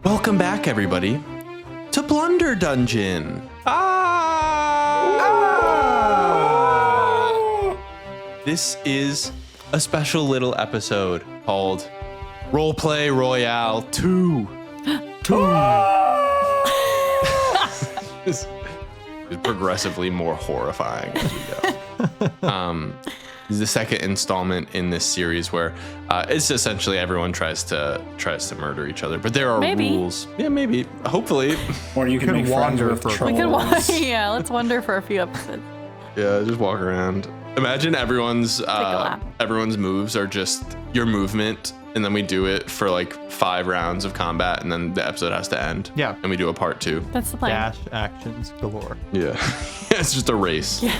Welcome back, everybody, to Blunder Dungeon. This is a special little episode called Roleplay Royale 2. It's progressively more horrifying as we go. This is the second installment in this series where it's essentially everyone tries to murder each other, but there are rules. Yeah, maybe. Hopefully. Or you can make friends with trolls. We can yeah, let's wander for a few episodes. Yeah, just walk around. Imagine everyone's moves are just your movement, and then we do it for like 5 rounds of combat, and then the episode has to end. Yeah. And we do a part 2. That's the plan. Dash actions galore. Yeah. It's just a race. Yeah.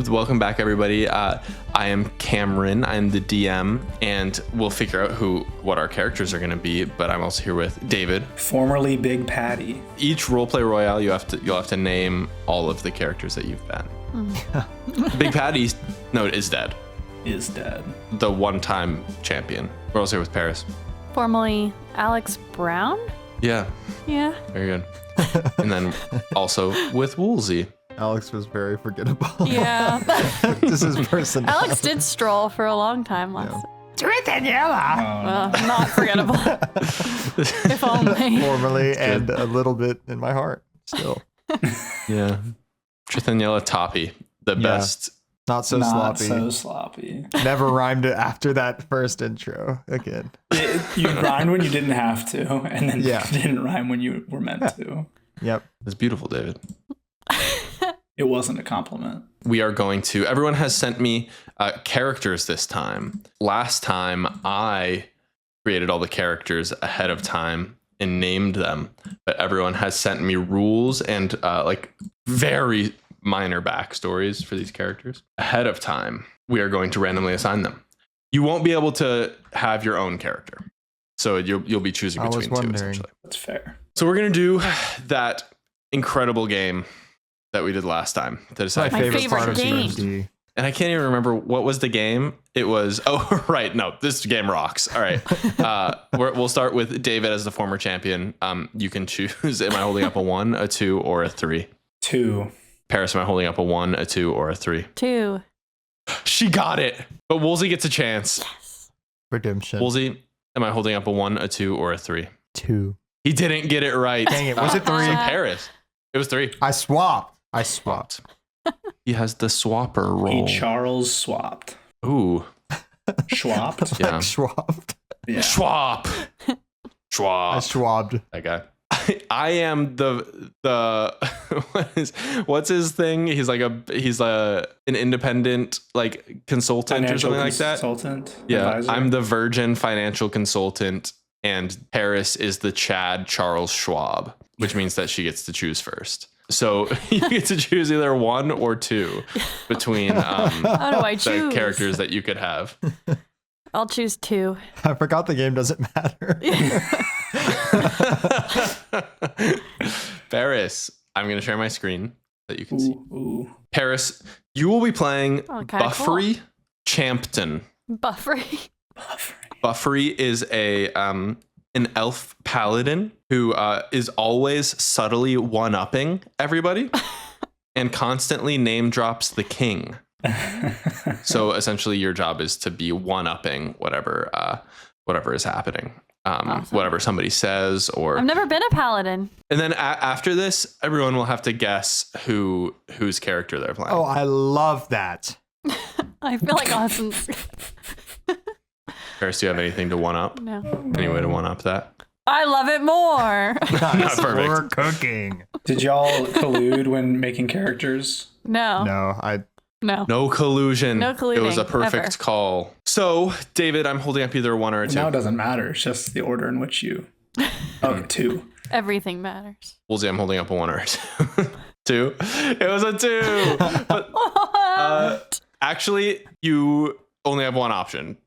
Welcome back, everybody. I am Cameron. I'm the DM, and we'll figure out what our characters are going to be. But I'm also here with David, formerly Big Patty. Each roleplay royale, you'll have to name all of the characters that you've been. Big Patty, is dead. Is dead. The one-time champion. We're also here with Paris. Formerly Alex Brown? Yeah. Yeah. Very good. And then also with Woolsey. Alex was very forgettable. Yeah. This is personal. Alex did stroll for a long time last. Daniela. Not forgettable. If only. Formerly and a little bit in my heart still. Yeah. Trithaniela Toppy, the best. Not so sloppy. Never rhymed it after that first intro again. You rhymed when you didn't have to, and then you didn't rhyme when you were meant to. Yep. It's beautiful, David. It wasn't a compliment. We are going to, everyone has sent me characters this time. Last time I created all the characters ahead of time and named them, but everyone has sent me rules and like very minor backstories for these characters ahead of time. We are going to randomly assign them. You won't be able to have your own character, so you'll be choosing between two essentially. That's fair. So we're gonna do that incredible game that we did last time. That is my favorite part of game. D&D. And I can't even remember what was the game. It was right. No, this game rocks. All right. We'll start with David as the former champion. You can choose. Am I holding up a 1, a 2, or a 3? 2. Paris, am I holding up a 1, a 2, or a 3? 2. She got it. But Woolsey gets a chance. Yes. Redemption. Woolsey, am I holding up a 1, a 2, or a 3? 2. He didn't get it right. Dang it. Was it 3? So Paris. It was 3. I swapped. He has the swapper roll. He Charles swapped. Ooh. Schwapped? Yeah. Schwabbed. Yeah. Schwab. I schwabbed. That guy. I am the what's his thing? He's an independent like consultant Financial or something like that. Consultant. Yeah, Advisor. I'm the Virgin financial consultant, and Paris is the Chad Charles Schwab, which means that she gets to choose first. So you get to choose either 1 or 2 between How do I choose? the characters that you could have. I'll choose 2. I forgot the game doesn't matter. Paris, I'm going to share my screen that you can see. Ooh. Paris, you will be playing Buffry cool. Champton. Buffry. Buffry is an elf paladin who is always subtly one-upping everybody and constantly name drops the king. So essentially your job is to be one-upping whatever is happening. Awesome. Whatever somebody says, or I've never been a paladin. and then after this, everyone will have to guess whose character they're playing. Oh, I love that. I feel like Austin. Paris, do you have anything to one up? No. Any way to one up that? I love it more. Nice. Perfect. We're cooking. Did y'all collude when making characters? No. No, No collusion. No colluding, It was a perfect ever. call. So, David, I'm holding up either a 1 or a 2. Now it doesn't matter. It's just the order in which you. Oh, 2. Everything matters. Woolsey, I'm holding up a 1 or a 2. 2? It was a 2. But actually, you only have one option.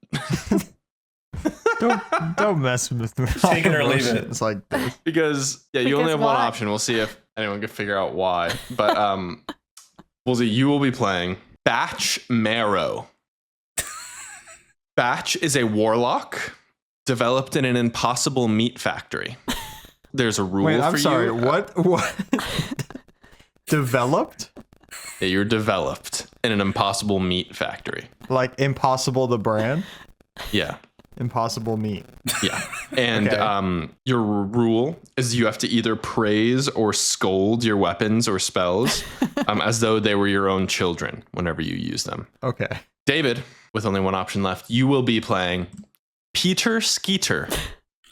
don't mess with me. Take it or leave it. It's like this. Because you only Because have one why? option. We'll see if anyone can figure out why. But Woolsey, you will be playing Batch Marrow. Batch is a warlock developed in an impossible meat factory. There's a rule Wait, for I'm sorry. you. What? Developed? Yeah, you're developed in an impossible meat factory. Like Impossible the brand? Yeah. Impossible meat. Yeah. And Okay. your rule is you have to either praise or scold your weapons or spells as though they were your own children whenever you use them. Okay. David, with only one option left, you will be playing Peter Skeeter.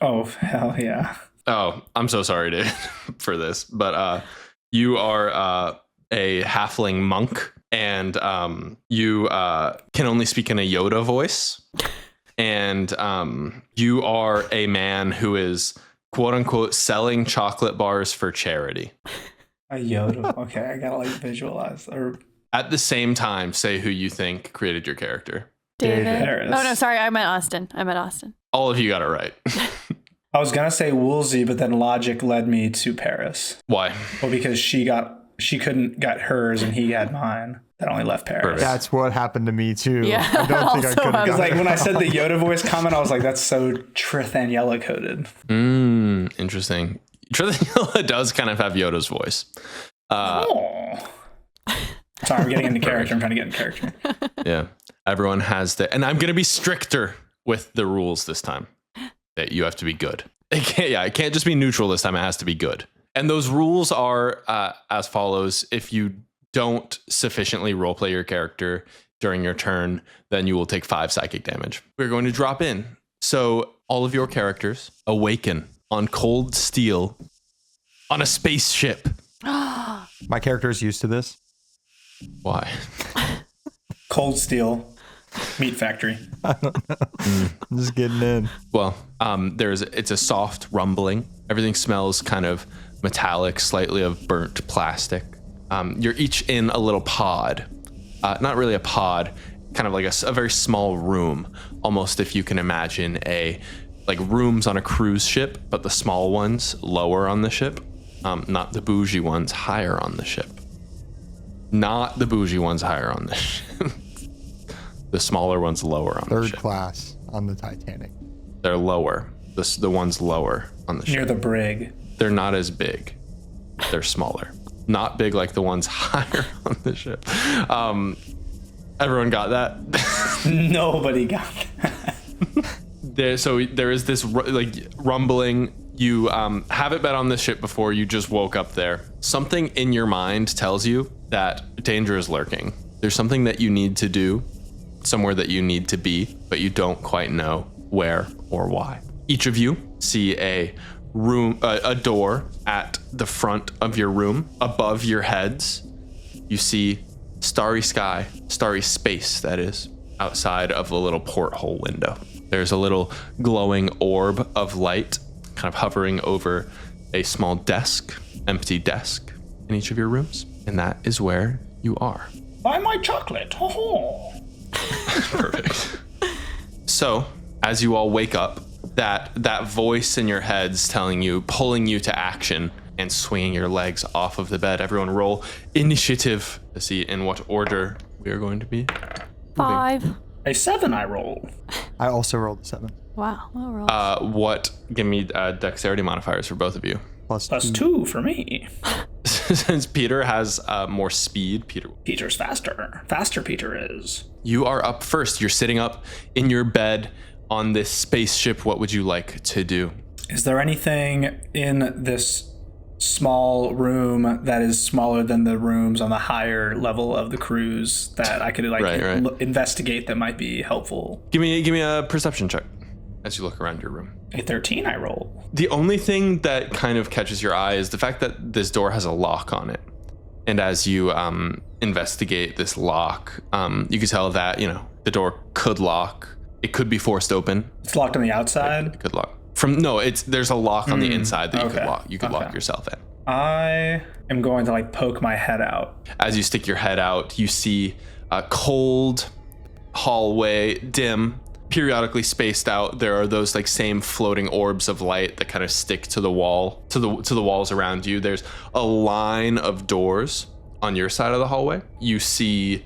Oh, hell yeah. Oh, I'm so sorry, David, for this. But you are a halfling monk, and you can only speak in a Yoda voice. And you are a man who is, quote unquote, selling chocolate bars for charity. A Yoda. Okay, I gotta like visualize. Or At the same time, say who you think created your character. David. Paris. Oh no, sorry, I meant Austin. All of you got it right. I was gonna say Woolsey, but then logic led me to Paris. Why? Well, because she couldn't get hers and he had mine. That only left Paris. Perfect. That's what happened to me too. Yeah, I don't think I also could have happened. Because got like it. when I said the Yoda voice comment, I was like, that's so Trithaniella coded. Interesting. Trithaniella does kind of have Yoda's voice. Oh. Sorry, I'm getting into character. I'm trying to get into character. Yeah. Everyone has the, and I'm going to be stricter with the rules this time. That you have to be good. It can't just be neutral this time. It has to be good. And those rules are as follows. If you don't sufficiently roleplay your character during your turn, then you will take 5 psychic damage. We're going to drop in. So all of your characters awaken on cold steel on a spaceship. My character is used to this. Why? Cold Steel Meat Factory. I'm just getting in. Well, it's a soft rumbling. Everything smells kind of metallic, slightly of burnt plastic. You're each in a little pod. Not really a pod, kind of like a very small room. Almost if you can imagine like rooms on a cruise ship, but the small ones lower on the ship. Not the bougie ones higher on the ship. Not the bougie ones higher on the ship. The smaller ones lower on the Third ship. class on the Titanic. They're lower. The ones lower on the ship. Near the brig. They're not as big. They're smaller. Not big like the ones higher on the ship. Everyone got that? Nobody got that. So there is this like rumbling. You haven't been on this ship before. You just woke up there. Something in your mind tells you that danger is lurking. There's something that you need to do, somewhere that you need to be, but you don't quite know where or why. Each of you see a door at the front of your room. Above your heads, you see starry sky, starry space, that is, outside of a little porthole window. There's a little glowing orb of light kind of hovering over a small desk, empty desk in each of your rooms. And that is where you are. Buy my chocolate. Oh. Perfect. So, as you all wake up, that voice in your head's telling you, pulling you to action and swinging your legs off of the bed. Everyone roll initiative to see in what order we are going to be. 5. A 7 I roll. I also rolled a 7. Wow. Well, roll. Give me dexterity modifiers for both of you. Plus Plus 2 for me. Since Peter has more speed, Peter's faster. Faster Peter is. you are up first. You're sitting up in your bed on this spaceship. What would you like to do? Is there anything in this small room that is smaller than the rooms on the higher level of the cruise that I could investigate that might be helpful? Give me a perception check as you look around your room. A 13 I roll. The only thing that kind of catches your eye is the fact that this door has a lock on it. And as you investigate this lock, you can tell that, the door could lock. It could be forced open. It's locked on the outside? It could lock. There's a lock on the inside that you could lock yourself in. I am going to poke my head out. As you stick your head out, you see a cold hallway, dim, periodically spaced out. There are those same floating orbs of light that kind of stick to the wall, to the walls around you. There's a line of doors on your side of the hallway. You see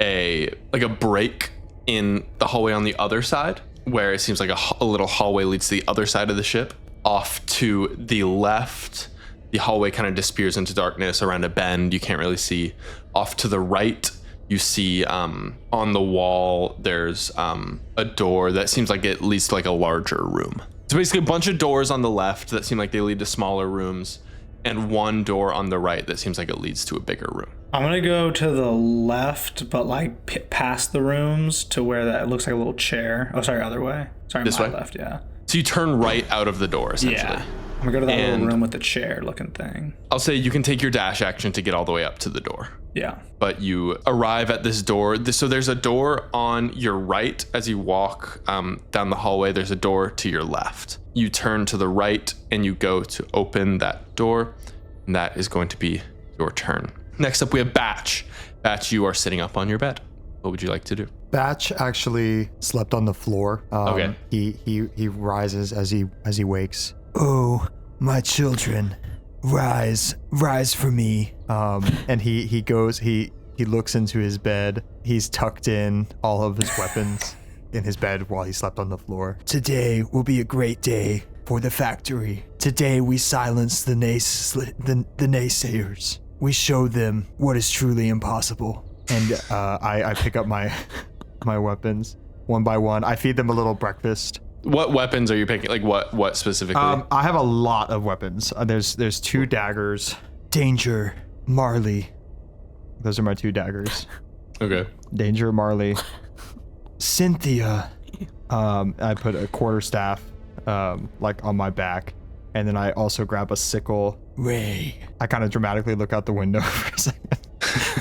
a break in the hallway on the other side, where it seems like a little hallway leads to the other side of the ship. Off to the left, the hallway kind of disappears into darkness around a bend. You can't really see. Off to the right, you see on the wall, there's a door that seems like it leads to like a larger room. So basically a bunch of doors on the left that seem like they lead to smaller rooms, and one door on the right that seems like it leads to a bigger room. I'm gonna go to the left, but like past the rooms to where that looks like a little chair. Oh, sorry, other way. Sorry, This my way? left, yeah. So you turn right out of the door, essentially. Yeah. I'm gonna go to that And- little room with the chair looking thing. I'll say you can take your dash action to get all the way up to the door. Yeah. But you arrive at this door. So there's a door on your right as you walk down the hallway. There's a door to your left. You turn to the right and you go to open that door. And that is going to be your turn. Next up, we have Batch. Batch, you are sitting up on your bed. What would you like to do? Batch actually slept on the floor. Okay. He rises as he wakes. Oh, my children, rise for me. And he goes. He looks into his bed. He's tucked in all of his weapons in his bed while he slept on the floor. Today will be a great day for the factory. Today we silence the naysayers. We show them what is truly impossible. And I pick up my weapons one by one. I feed them a little breakfast. What weapons are you picking? Like what specifically? I have a lot of weapons. There's 2 daggers. Danger, Marley. Those are my 2 daggers. Okay. Danger, Marley. Cynthia. I put a quarterstaff like on my back. And then I also grab a sickle. Ray. I kind of dramatically look out the window for a second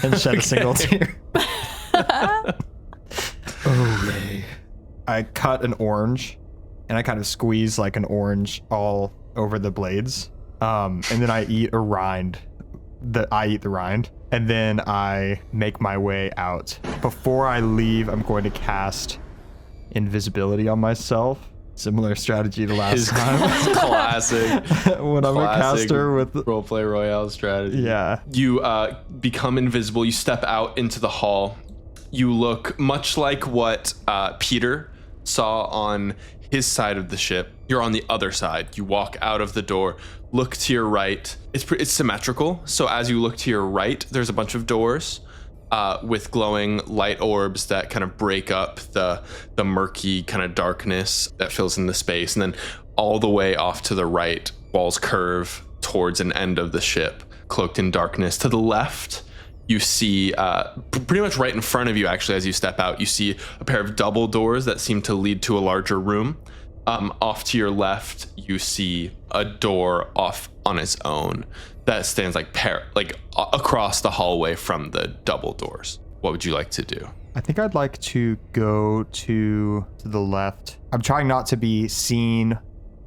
and shed a single tear. Oh, Ray. I cut an orange and I kind of squeeze like an orange all over the blades. And then I eat a rind. I eat the rind. And then I make my way out. Before I leave, I'm going to cast invisibility on myself. Similar strategy to last time. Classic. When I'm a caster with Roleplay Royale strategy. Yeah. You become invisible. You step out into the hall. You look much like what Peter saw on his side of the ship. You're on the other side. You walk out of the door, look to your right. It's symmetrical. So as you look to your right, there's a bunch of doors with glowing light orbs that kind of break up the murky kind of darkness that fills in the space. And then all the way off to the right, walls curve towards an end of the ship, cloaked in darkness. To the left, you see pretty much right in front of you, actually, as you step out, you see a pair of double doors that seem to lead to a larger room. Off to your left, you see a door off on its own that stands like across the hallway from the double doors. What would you like to do? I think I'd like to go to the left. I'm trying not to be seen,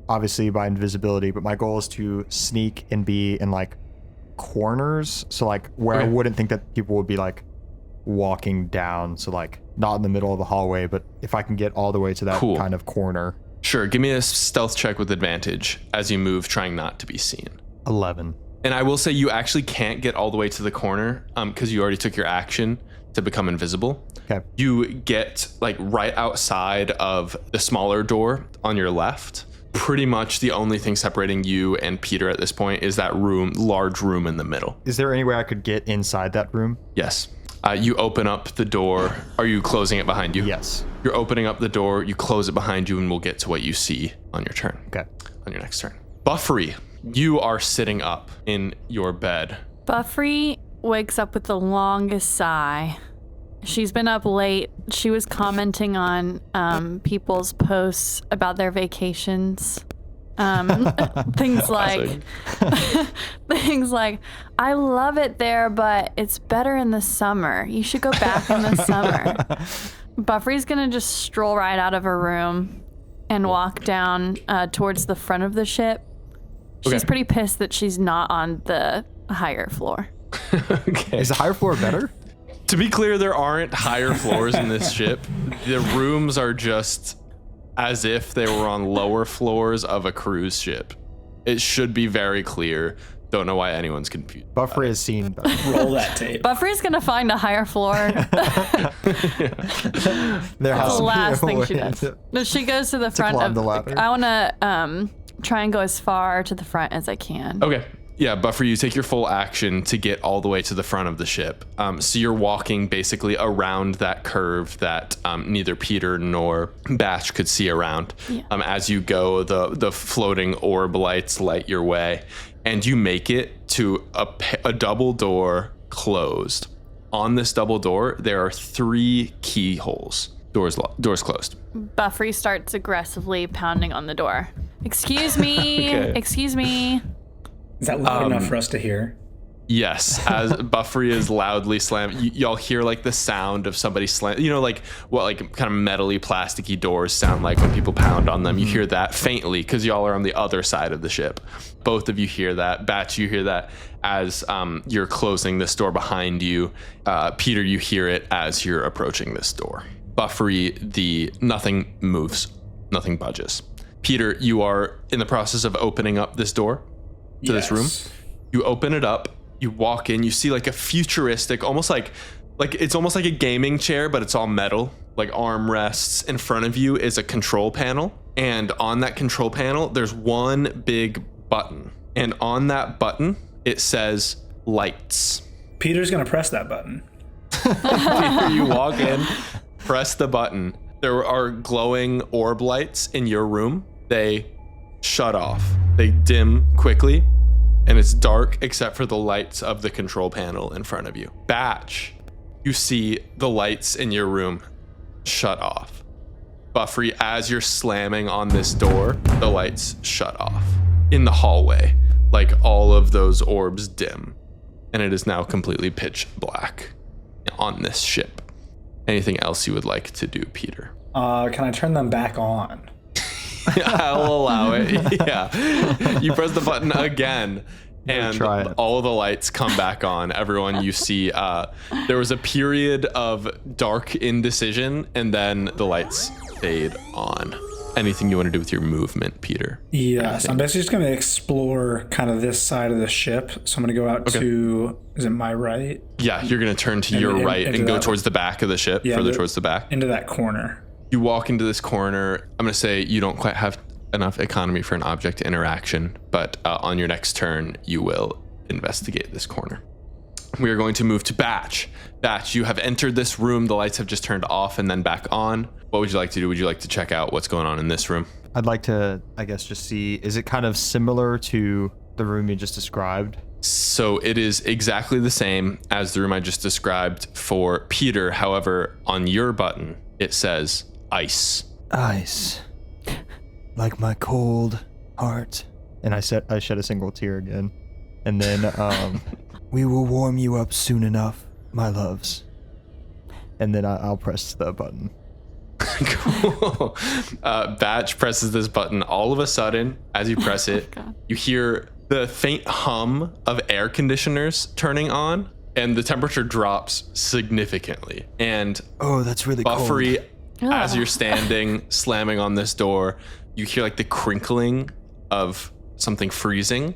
obviously, by invisibility, but my goal is to sneak and be in like corners. So like where I wouldn't think that people would be like walking down. So like not in the middle of the hallway, but if I can get all the way to that kind of corner. Sure. Give me a stealth check with advantage as you move, trying not to be seen. 11. And I will say you actually can't get all the way to the corner because you already took your action to become invisible. Okay. You get like right outside of the smaller door on your left. Pretty much the only thing separating you and Peter at this point is that large room in the middle. Is there any way I could get inside that room? Yes. You open up the door. Are you closing it behind you? Yes. You're opening up the door. You close it behind you, and we'll get to what you see on your turn. Okay. On your next turn. Buffry, you are sitting up in your bed. Buffry wakes up with the longest sigh. She's been up late. She was commenting on people's posts about their vacations. Things like I love it there, but it's better in the summer. You should go back in the summer. Buffry's gonna just stroll right out of her room and walk down towards the front of the ship. She's pretty pissed that she's not on the higher floor. Okay. Is the higher floor better? To be clear, there aren't higher floors in this ship. The rooms are just as if they were on lower floors of a cruise ship. It should be very clear. Don't know why anyone's confused. Buffry has seen better. Roll that tape. Buffry's gonna find a higher floor. There has That's the to be last a thing way she does. to- No, she goes to the front climb of the ladder. I wanna try and go as far to the front as I can. Okay. Yeah, Buffry, you take your full action to get all the way to the front of the ship. So you're walking basically around that curve that neither Peter nor Batch could see around. Yeah. As you go, the floating orb lights light your way, and you make it to a double door closed. On this double door, there are 3 keyholes. Doors closed. Buffry starts aggressively pounding on the door. Excuse me. Okay. Excuse me. Is that loud enough for us to hear? Yes, as Buffry is loudly slamming, y'all hear like the sound of somebody slam. You know, like what like kind of metally, plasticky doors sound like when people pound on them. You hear that faintly because y'all are on the other side of the ship. Both of you hear that. Batch, you hear that as you're closing this door behind you. Peter, you hear it as you're approaching this door. Buffry, nothing moves, nothing budges. Peter, you are in the process of opening up this door to this room. You open it up, you walk in, you see like a futuristic, almost like it's almost like a gaming chair, but it's all metal, like armrests. In front of you is a control panel, and on that control panel there's one big button, and on that button it says lights. Peter's gonna press that button. Peter, you walk in, press the button. There are glowing orb lights in your room. They shut off. They dim quickly, and it's dark except for the lights of the control panel in front of you. Batch, you see the lights in your room shut off. Buffry, as you're slamming on this door, the lights shut off. In the hallway, like all of those orbs dim, and it is now completely pitch black on this ship. Anything else you would like to do, Peter? Can I turn them back on? I'll allow it. Yeah. You press the button again, and all the lights come back on. Everyone, you see, there was a period of dark indecision, and then the lights fade on. Anything you want to do with your movement, Peter? Yes, I'm basically just going to explore kind of this side of the ship. So I'm going to go out to, is it my right? Yeah, you're going to turn to your right and go towards the back of the ship, further towards the back. Into that corner. You walk into this corner. I'm going to say you don't quite have enough economy for an object interaction, but on your next turn, you will investigate this corner. We are going to move to Batch. Batch, you have entered this room. The lights have just turned off and then back on. What would you like to do? Would you like to check out what's going on in this room? I'd like to, I guess, just see, is it kind of similar to the room you just described? So it is exactly the same as the room I just described for Peter. However, on your button, it says ice. Ice. Like my cold heart. And I shed a single tear again. And then, we will warm you up soon enough, my loves. And then I'll press the button. Cool. Batch presses this button. All of a sudden, as you press it, you hear the faint hum of air conditioners turning on, and the temperature drops significantly. And oh, that's really Buffry, cold. as you're standing, slamming on this door, you hear like the crinkling of something freezing.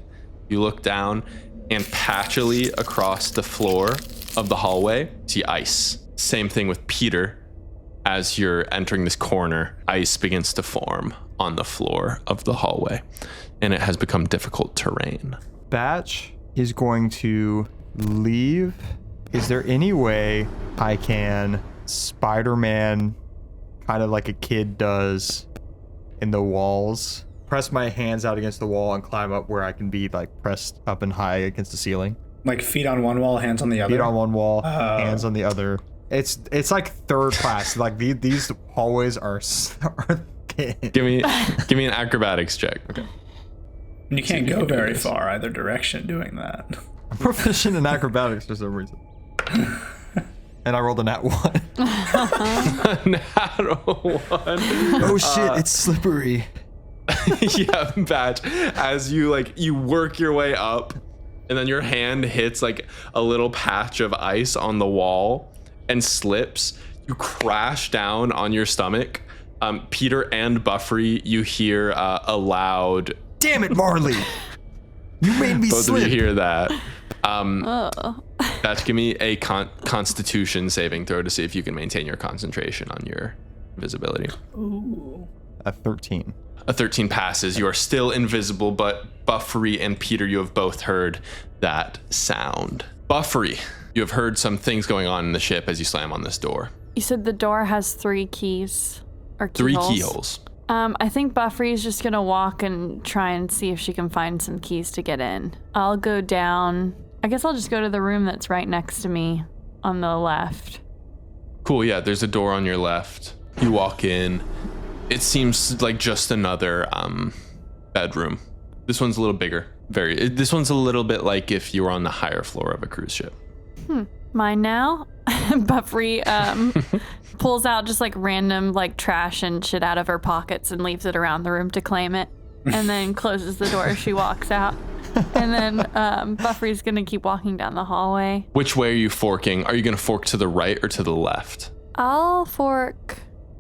You look down, and patchily across the floor of the hallway, see ice. Same thing with Peter. As you're entering this corner, ice begins to form on the floor of the hallway, and it has become difficult terrain. Batch is going to leave. Is there any way I can Spider-Man, kind of like a kid does, in the walls, press my hands out against the wall and climb up where I can be like pressed up and high against the ceiling? Like feet on one wall, hands on the other? Feet on one wall, hands on the other. It's like third class. Like these hallways are Give me an acrobatics check. Okay. And you can't go very far either direction doing that. I'm proficient in acrobatics for some reason. And I rolled a nat 1. Nat 1. Oh shit, it's slippery. Yeah, Batch. As you work your way up, and then your hand hits like a little patch of ice on the wall and slips. You crash down on your stomach. Peter and Buffry, you hear a loud, "Damn it, Marley!" You made me Both slip. of you hear that. Oh. Batch, give me a Constitution saving throw to see if you can maintain your concentration on your invisibility. Ooh. A 13. A 13 passes. You are still invisible, but Buffry and Peter, you have both heard that sound. Buffry, you have heard some things going on in the ship as you slam on this door. You said the door has 3 keys or Three keyholes. keyholes. I think Buffry's just gonna walk and try and see if she can find some keys to get in. I'll go down. I guess I'll just go to the room that's right next to me on the left. Cool, yeah, there's a door on your left. You walk in. It seems like just another bedroom. This one's a little bigger. This one's a little bit like if you were on the higher floor of a cruise ship. Mine now? Buffry pulls out just like random like trash and shit out of her pockets and leaves it around the room to claim it, and then closes the door as she walks out. And then Buffry's gonna keep walking down the hallway. Which way are you forking? Are you gonna fork to the right or to the left? I'll fork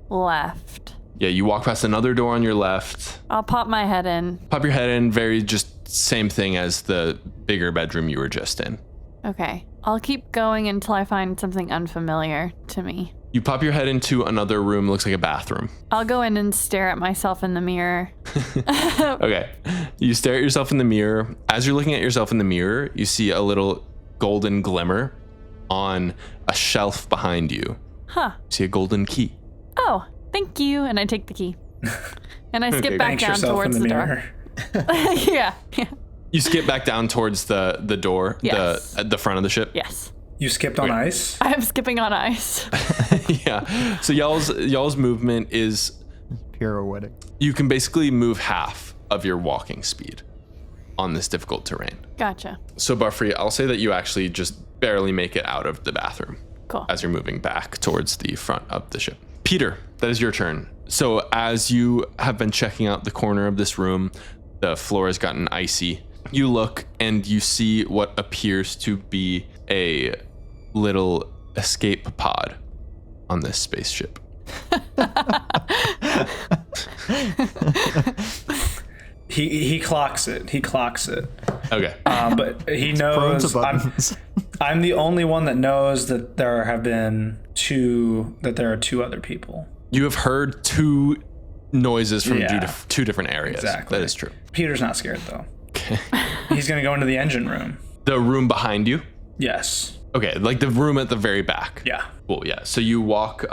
left. Yeah, you walk past another door on your left. I'll pop my head in. Pop your head in, very just same thing as the bigger bedroom you were just in. Okay. I'll keep going until I find something unfamiliar to me. You pop your head into another room, looks like a bathroom. I'll go in and stare at myself in the mirror. Okay. You stare at yourself in the mirror. As you're looking at yourself in the mirror, you see a little golden glimmer on a shelf behind you. Huh. You see a golden key. Oh, thank you. And I take the key. And I skip back Thanks down yourself towards in the the door. mirror. Yeah. You skip back down towards the door, Yes. the front of the ship. Yes. You skipped on ice? I'm skipping on ice. Yeah. So y'all's movement is Pirouetting. you can basically move half of your walking speed on this difficult terrain. Gotcha. So Buffry, I'll say that you actually just barely make it out of the bathroom Cool. as you're moving back towards the front of the ship. Peter, that is your turn. So as you have been checking out the corner of this room, the floor has gotten icy. You look and you see what appears to be a little escape pod on this spaceship. He clocks it. He clocks it. Okay. But he Prone to knows buttons. I'm the only one that knows that there are two other people. You have heard 2 noises from Yeah. two different areas. Exactly. That is true. Peter's not scared though. Okay. He's gonna go into the engine room. The room behind you? Yes. Okay, like the room at the very back. Yeah. Cool, yeah. So you walk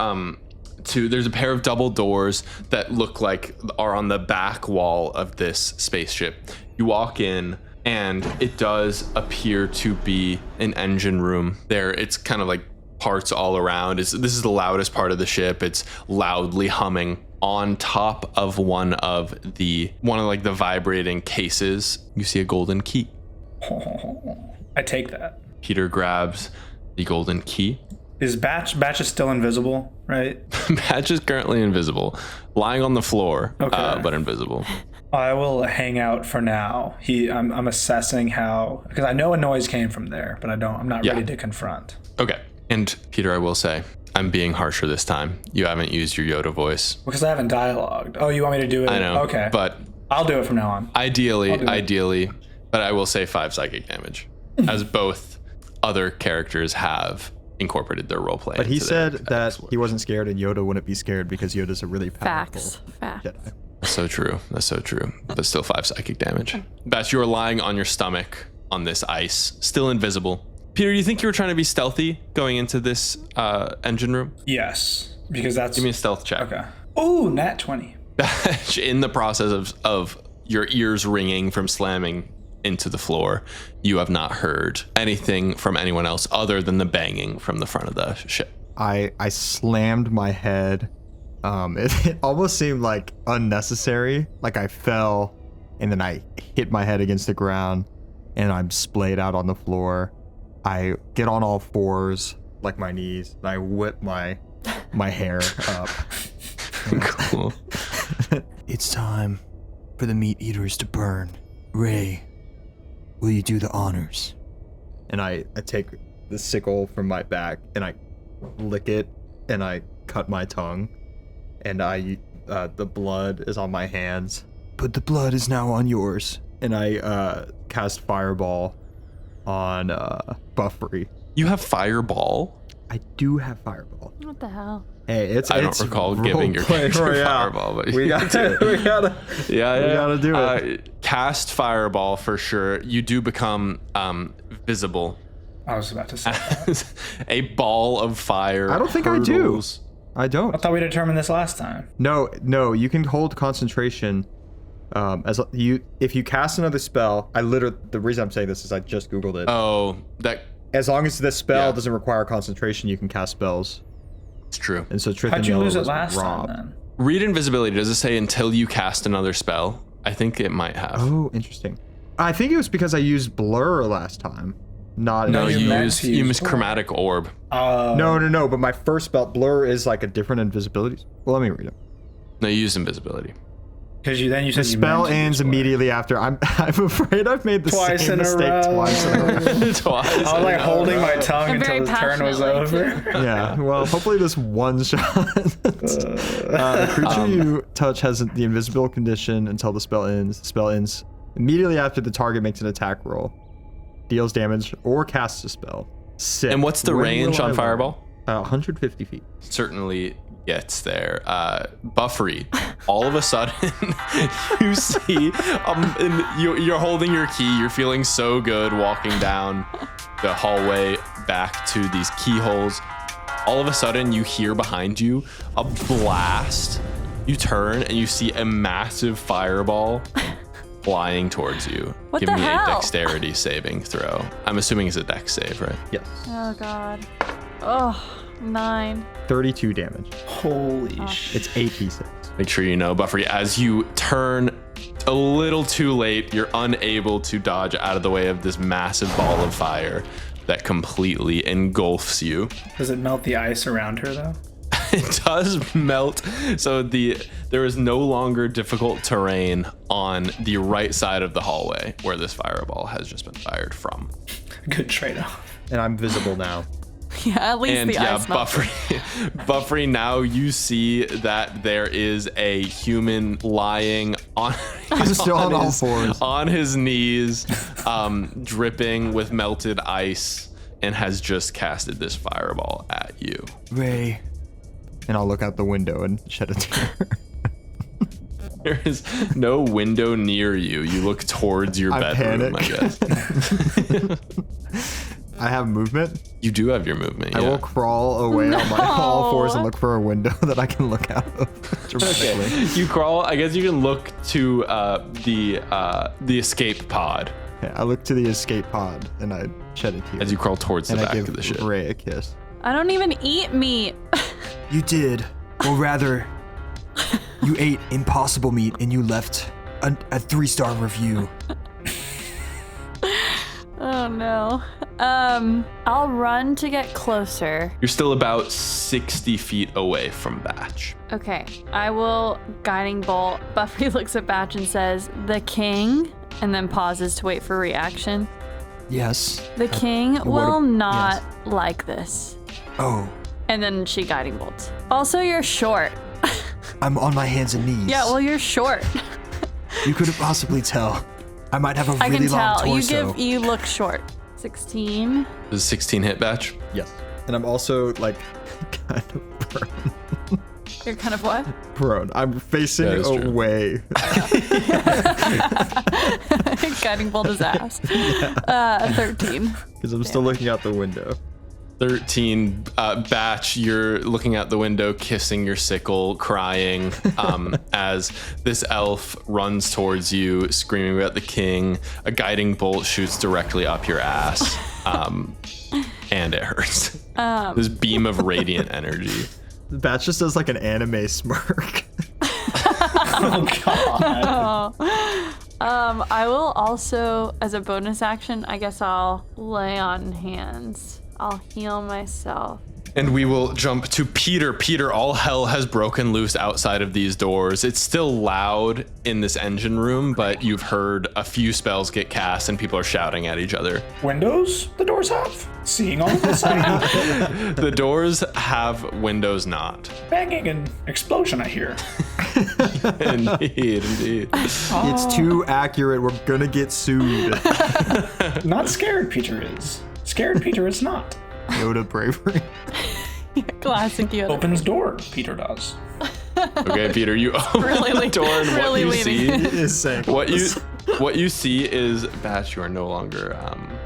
there's a pair of double doors that look like are on the back wall of this spaceship. You walk in and it does appear to be an engine room. It's kind of like parts all around. This is the loudest part of the ship. It's loudly humming. On top of one of the vibrating cases, you see a golden key. I take that. Peter grabs the golden key. Is Batch is still invisible, right? Batch is currently invisible, lying on the floor, Okay. but invisible. I will hang out for now. I'm assessing how, because I know a noise came from there, but I'm not ready to confront. Okay. And Peter, I will say, I'm being harsher this time. You haven't used your Yoda voice. Because I haven't dialogued. Oh, you want me to do it? I know. Okay. But I'll do it from now on. ideally, but I will say 5 psychic damage, as both other characters have incorporated their roleplay. But he into said their that epic he wasn't scared and Yoda wouldn't be scared because Yoda's a really powerful Facts. Jedi. That's so true. That's so true. But still 5 psychic damage. Batch, you are lying on your stomach on this ice, still invisible. Peter, you think you were trying to be stealthy going into this engine room? Yes, because that's... Give me a stealth check. Okay. Oh, nat 20. Batch, in the process of your ears ringing from slamming into the floor, you have not heard anything from anyone else other than the banging from the front of the ship. I slammed my head. It almost seemed like unnecessary. Like I fell and then I hit my head against the ground and I'm splayed out on the floor. I get on all fours, like my knees, and I whip my hair up. Cool. It's time for the meat eaters to burn. Ray, will you do the honors? And I take the sickle from my back and I lick it and I cut my tongue and the blood is on my hands. But the blood is now on yours. and I cast Fireball on Buffry. You have Fireball? I do have Fireball. What the hell? Hey, I don't recall giving your Roleplay character Royale. Fireball, but we gotta yeah. do it. Cast Fireball for sure. You do become visible I was about to say. as a ball of fire. I don't think hurtles. I don't. I thought we determined this last time. No, you can hold concentration. If you cast another spell, the reason I'm saying this is I just Googled it. Oh, that As long as the spell Yeah. doesn't require concentration, you can cast spells. it's true. And so Trith How'd and you Yellow lose it was last robbed. time then? Read invisibility. Does it say until you cast another spell? I think it might have. Oh, interesting. I think it was because I used blur last time. Not No, you you meant used to use chromatic orb. No. But my first spell, blur, is like a different invisibility. Well, let me read it. No, you used invisibility. Because you said The you spell meant to ends use blur. immediately after. I'm afraid I've made the Twice same in a mistake row. twice in a row. Twice. I was like holding my tongue And very until the turn was passionately, over. Yeah, well, hopefully this one shot. The creature you touch has the invisible condition until the spell ends. The spell ends immediately after the target makes an attack roll, deals damage, or casts a spell. Sick. And what's the When range will I on learn? Fireball? 150 feet. Certainly gets there. Buffry, all of a sudden, you see, and you're holding your key. You're feeling so good walking down the hallway back to these keyholes. All of a sudden, you hear behind you a blast. You turn and you see a massive fireball flying towards you. What Give the me hell? a dexterity saving throw. I'm assuming it's a dex save, right? Yes. Oh god. Oh, 9. 32 damage. Holy shit. It's 8d6. Make sure you know, Buffry, as you turn a little too late, you're unable to dodge out of the way of this massive ball of fire that completely engulfs you. Does it melt the ice around her though? It does melt, so there is no longer difficult terrain on the right side of the hallway where this fireball has just been fired from. Good trade-off. And I'm visible now. Yeah, at least And the yeah, ice melted. Buffry, now you see that there is a human lying on Still on all fours. on his knees, dripping with melted ice, and has just casted this fireball at you. Ray, And I'll look out the window and shed a tear. There is no window near you. You look towards your I bedroom, panic. I guess. I have movement. You do have your movement. I Yeah. will crawl away on my all fours and No. look for a window that I can look out of. dramatically. You crawl. I guess you can look to the escape pod Yeah, I look to the escape pod and I shed a tear. as you crawl towards the and I back give of the ship. Ray a kiss. I don't even eat meat. you did, or rather, you ate impossible meat and you left a 3-star review. Oh no. I'll run to get closer. You're still about 60 feet away from Batch. Okay, I will guiding bolt. Buffy looks at Batch and says, "The king," and then pauses to wait for reaction. Yes. The king what will a- not like this. Oh, And then she guiding bolts. Also, you're short. I'm on my hands and knees. Yeah, well, you're short. You couldn't possibly tell. I might have a I really can long tell. torso. You look short. 16. Does 16 hit Batch? Yes. And I'm also like kind of prone. You're kind of what? Prone. I'm facing That is true. away. Guiding bolt his ass. 13. Because I'm still looking out the window. 13, Batch, you're looking out the window, kissing your sickle, crying, as this elf runs towards you, screaming about the king. A guiding bolt shoots directly up your ass, and it hurts. This beam of radiant energy. Batch just does like an anime smirk. Oh god. I will also, as a bonus action, I guess I'll lay on hands. I'll heal myself. And we will jump to Peter. Peter, all hell has broken loose outside of these doors. It's still loud in this engine room, but you've heard a few spells get cast and people are shouting at each other. Windows? The doors have? Seeing all of this? The doors have windows not. Banging and explosion, I hear. Indeed. It's too accurate. We're gonna get sued. Not scared, Peter is. Scared, Peter is not. Yoda bravery. Classic Yoda. Opens door, Peter does. Okay, Peter, you open Really the door, and really what you see leaving. It is saying. what you see is, Batch, you are no longer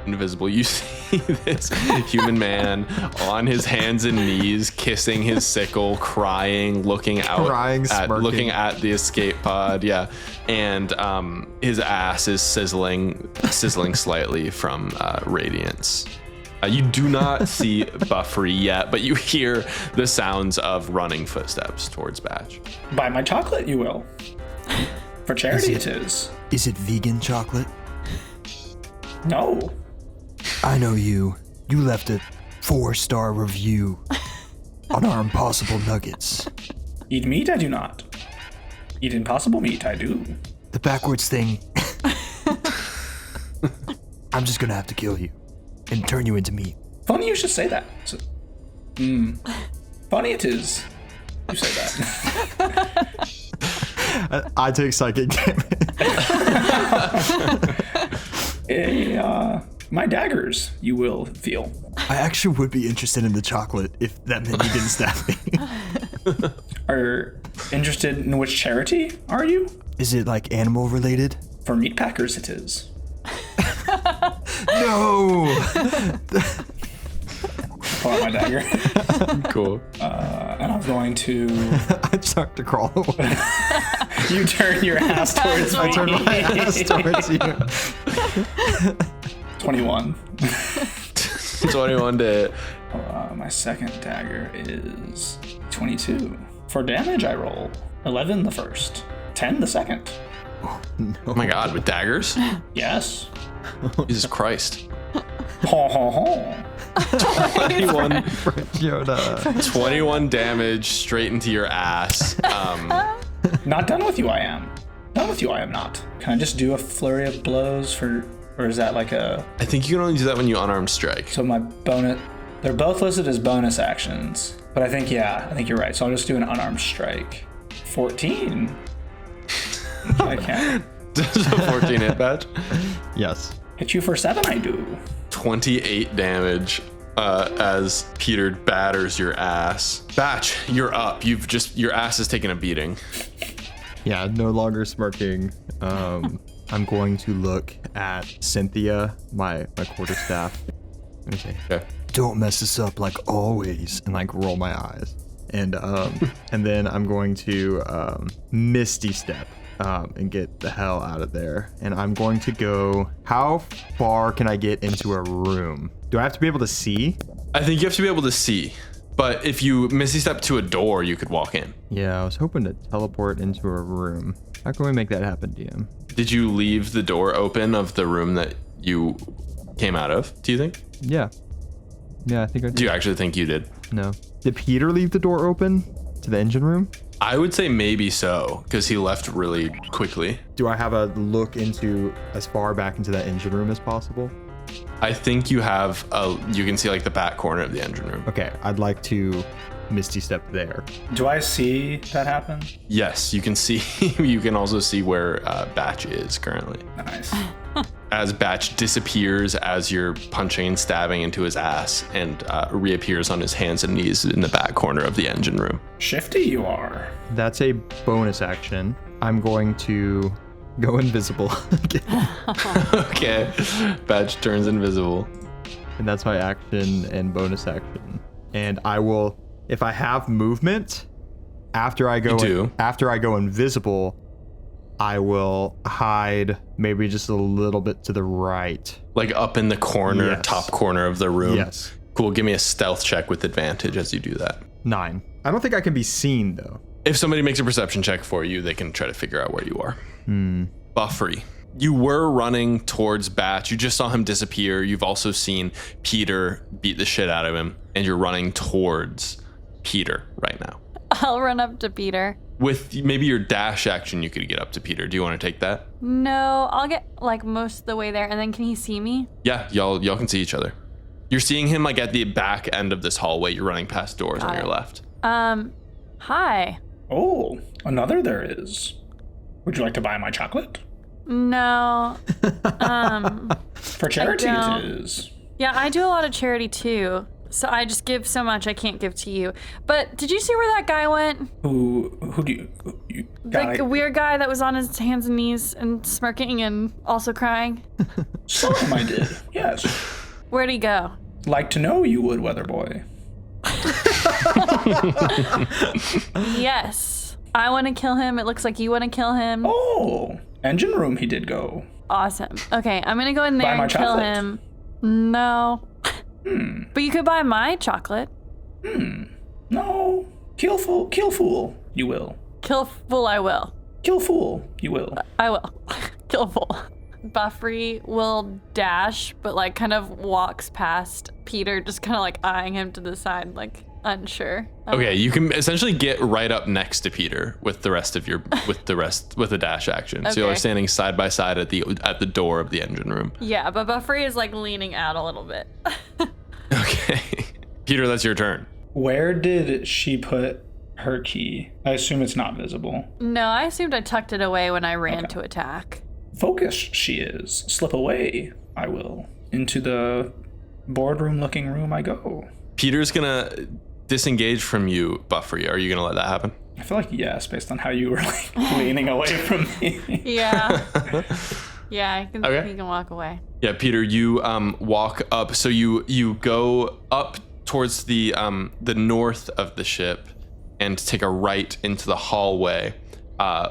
invisible. You see this human man on his hands and knees, kissing his sickle, crying, looking smirking. at the escape pod. Yeah, and his ass is sizzling slightly from radiance. You do not see Buffry yet, but you hear the sounds of running footsteps towards Batch. Buy my chocolate, you will. For charity it is. Is it vegan chocolate? No. I know you. You left a 4-star review on our Impossible Nuggets. Eat meat, I do not. Eat impossible meat, I do. The backwards thing. I'm just gonna have to kill you and turn you into meat. Funny you should say that. Funny it is. You say that. I take psychic damage. My daggers, you will feel. I actually would be interested in the chocolate if that meant you didn't stab me. Are interested in which charity are you? Is it like animal related? For meat packers it is. No! Pull out my dagger. Cool. And I'm going to... I start to crawl away. You turn your ass towards me. I turn my ass towards you. 21. 21 to hit. My second dagger is 22. For damage, I roll 11 the first, 10 the second. Oh my god, with daggers? Yes. Jesus Christ. Ho ho ho. 21, Yoda. 21 damage straight into your ass. Not done with you, I am. Done with you, I am not. Can I just do a flurry of blows for, or is that like a... I think you can only do that when you unarmed strike. So my bonus, they're both listed as bonus actions, but I think you're right. So I'll just do an unarmed strike. 14. I can. Does a 14 hit, Batch? Yes. Hit you for 7, I do. 28 damage as Peter batters your ass. Batch, you're up. Your ass is taking a beating. Yeah, no longer smirking. I'm going to look at Cynthia, my quarterstaff. Let me say, Okay. Don't mess this up like always. and like roll my eyes. And then I'm going to Misty Step and get the hell out of there. And I'm going to go, how far can I get into a room? Do I have to be able to see? I think you have to be able to see. But if you Misty Step to a door, you could walk in. Yeah, I was hoping to teleport into a room. How can we make that happen, DM? Did you leave the door open of the room that you came out of, do you think? Yeah. Yeah, I think I did. Do you actually think you did? No. Did Peter leave the door open to the engine room? I would say maybe so, because he left really quickly. Do I have a look into as far back into that engine room as possible? I think you have you can see like the back corner of the engine room. Okay, I'd like to Misty Step there. Do I see that happen? Yes, you can see. You can also see where Batch is currently. Nice. As Batch disappears as you're punching and stabbing into his ass and reappears on his hands and knees in the back corner of the engine room. Shifty you are. That's a bonus action. I'm going to go invisible. Okay. Batch turns invisible. And that's my action and bonus action. And I will, if I have movement, after I go invisible, I will hide maybe just a little bit to the right. Like up in the corner, Yes. top corner of the room. Yes. Cool. Give me a stealth check with advantage as you do that. 9. I don't think I can be seen though. If somebody makes a perception check for you, they can try to figure out where you are. Buffry. You were running towards Batch. You just saw him disappear. You've also seen Peter beat the shit out of him, and you're running towards Peter right now. I'll run up to Peter. With maybe your dash action, you could get up to Peter. Do you want to take that? No, I'll get like most of the way there, and then can he see me? Yeah, y'all can see each other. You're seeing him like at the back end of this hallway. You're running past doors on your left. Hi. Oh, another there is. Would you like to buy my chocolate? No. For charity it is. Yeah, I do a lot of charity too. So I just give so much I can't give to you. But did you see where that guy went? Who do you guy? The weird guy that was on his hands and knees and smirking and also crying? Saw him, I did. Yes. Where'd he go? Like to know you would, Weather Boy. Yes. I want to kill him. It looks like you want to kill him. Oh, engine room he did go. Awesome. Okay, I'm going to go in there Buy my and kill chocolate. him. No. But you could buy my chocolate. No. Kill fool, you will. Kill fool, I will. Kill fool, you will. I will. Kill fool. Buffry will dash, but like kind of walks past Peter, just kind of like eyeing him to the side, like unsure. Okay, you can essentially get right up next to Peter with the rest of your with the dash action. So you're Okay. standing side by side at the door of the engine room. Yeah, but Buffry is like leaning out a little bit. Okay. Peter, that's your turn. Where did she put her key? I assume it's not visible. No, I assumed I tucked it away when I ran to attack. Focus she is. Slip away, I will. Into the boardroom looking room I go. Peter's gonna disengage from you, Buffry. Are you gonna let that happen? I feel like yes, based on how you were like leaning away from me. Yeah. Yeah, I can, Okay. he can walk away. Yeah, Peter, you walk up. So you go up towards the north of the ship and take a right into the hallway,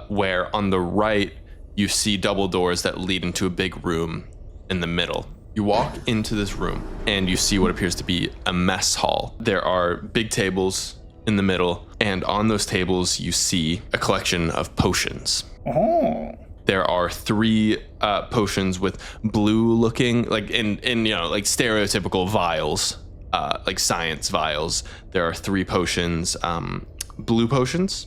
where on the right you see double doors that lead into a big room in the middle. You walk into this room and you see what appears to be a mess hall. There are big tables in the middle, and on those tables you see a collection of potions. Oh. There are 3 potions with blue looking, like in like stereotypical vials, like science vials. There are 3 potions, blue potions.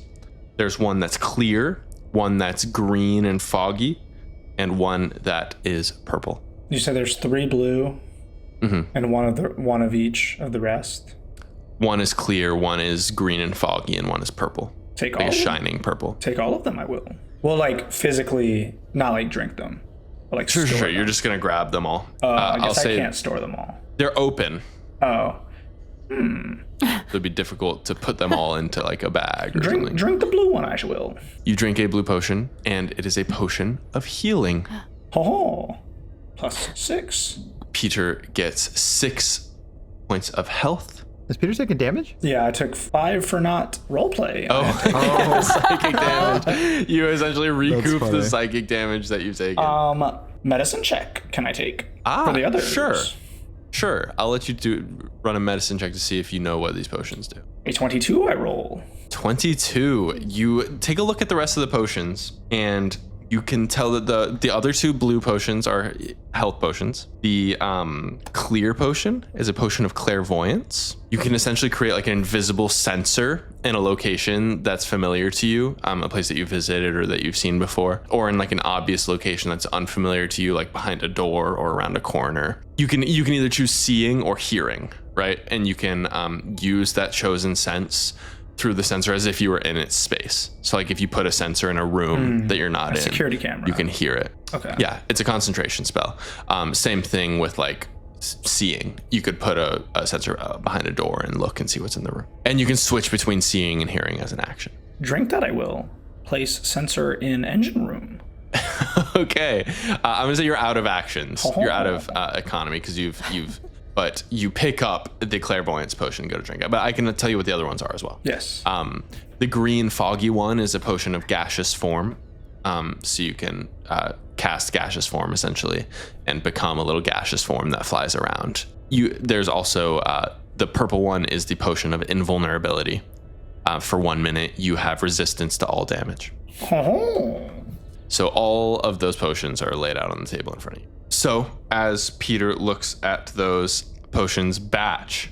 There's one that's clear, one that's green and foggy, and one that is purple. You said there's 3 blue and one of each of the rest. One is clear, one is green and foggy, and one is purple. Take Like all a of them? shining purple. Take all of them, I will. Well, like physically, not like drink them, but like Sure, store sure. them. You're just gonna grab them all. I I'll guess say I can't store them all. they're open. Oh, It'd be difficult to put them all into like a bag or something. drink the blue one, I will. You drink a blue potion, and it is a potion of healing. Oh, plus 6. Peter gets 6 points of health. Is Peter taking damage? Yeah, I took 5 for not roleplay. Oh, psychic damage. You essentially recoup funny. the psychic damage that you've taken. Medicine check can I take for the others? Sure. I'll let you run a medicine check to see if you know what these potions do. A 22 I roll. 22. You take a look at the rest of the potions, and you can tell that the other 2 blue potions are health potions. The clear potion is a potion of clairvoyance. You can essentially create like an invisible sensor in a location that's familiar to you, a place that you've visited or that you've seen before, or in like an obvious location that's unfamiliar to you, like behind a door or around a corner. You can either choose seeing or hearing, right? And you can use that chosen sense through the sensor as if you were in its space. So like if you put a sensor in a room that you're not in, security camera. you can hear it. Okay. Yeah, it's a concentration spell. Same thing with like seeing. You could put a sensor behind a door and look and see what's in the room. And you can switch between seeing and hearing as an action. Drink that I will. Place sensor in engine room. Okay, I'm gonna say you're out of actions. You're out of economy because but you pick up the clairvoyance potion and go to drink it. But I can tell you what the other ones are as well. Yes. The green foggy one is a potion of gaseous form. So you can cast gaseous form essentially and become a little gaseous form that flies around. There's also the purple one is the potion of invulnerability. For 1 minute, you have resistance to all damage. Oh. So all of those potions are laid out on the table in front of you. So as Peter looks at those potions, Batch,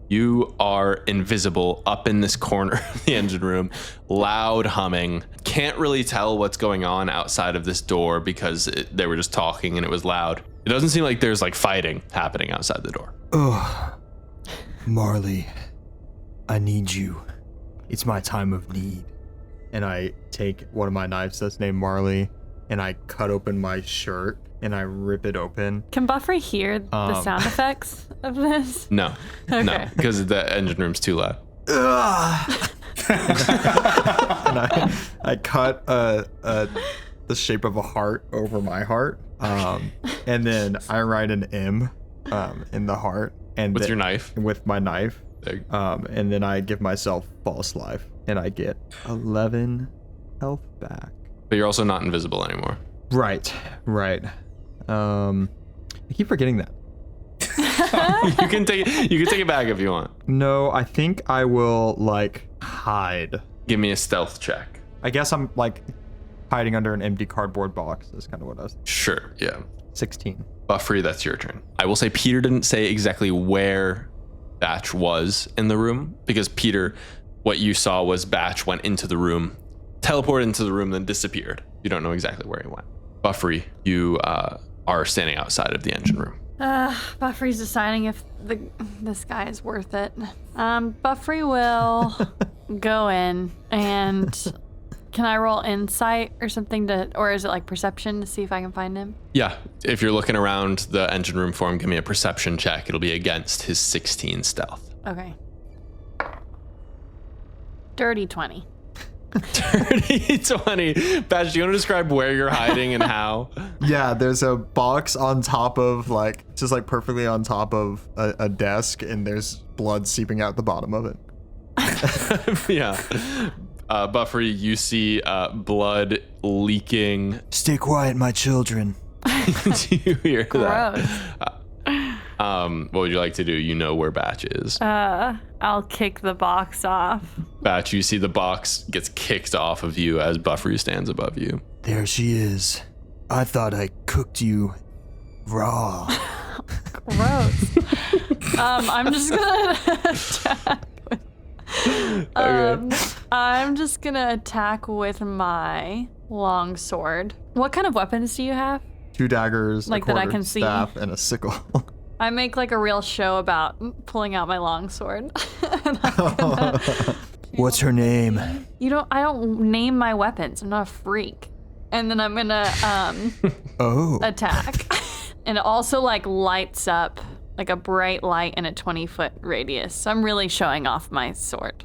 you are invisible up in this corner of the engine room, loud humming. Can't really tell what's going on outside of this door because they were just talking and it was loud. It doesn't seem like there's like fighting happening outside the door. Ugh. Marley, I need you. It's my time of need. and I take one of my knives that's named Marley, and I cut open my shirt and I rip it open. Can Buffry hear the sound effects of this? No, no, because the engine room's too loud. And I cut the shape of a heart over my heart, and then I write an M in the heart, and with your knife. With my knife, and then I give myself false life, and I get 11 health back. But you're also not invisible anymore. Right. I keep forgetting that. You can take it back if you want. No, I think I will like hide. Give me a stealth check. I guess I'm like hiding under an empty cardboard box. That's kind of what I was. Sure, yeah. 16. Buffry, that's your turn. I will say Peter didn't say exactly where Batch was in the room, because Peter, what you saw was Batch went into the room, teleported into the room, then disappeared. You don't know exactly where he went. Buffry, you are standing outside of the engine room. Buffry's deciding if this guy is worth it. Buffry will go in, and can I roll insight or something or is it like perception to see if I can find him? Yeah, if you're looking around the engine room for him, give me a perception check. It'll be against his 16 stealth. Okay. Dirty 20. Dirty 20. Batch, do you want to describe where you're hiding and how? Yeah, there's a box on top of just perfectly on top of a desk, and there's blood seeping out the bottom of it. Yeah. Buffry, you see blood leaking. Stay quiet, my children. Do you hear Gross. that? What would you like to do? You know where Batch is. I'll kick the box off. Batch, you see the box gets kicked off of you as Buffry stands above you. There she is. I thought I cooked you raw. Gross. I'm just gonna attack. I'm just gonna attack with my longsword. What kind of weapons do you have? 2 daggers, like a that I quarter can see, staff, and a sickle. I make like a real show about pulling out my longsword. What's her name? I don't name my weapons. I'm not a freak. And then I'm gonna attack. And it also like lights up like a bright light in a 20-foot radius. So I'm really showing off my sword.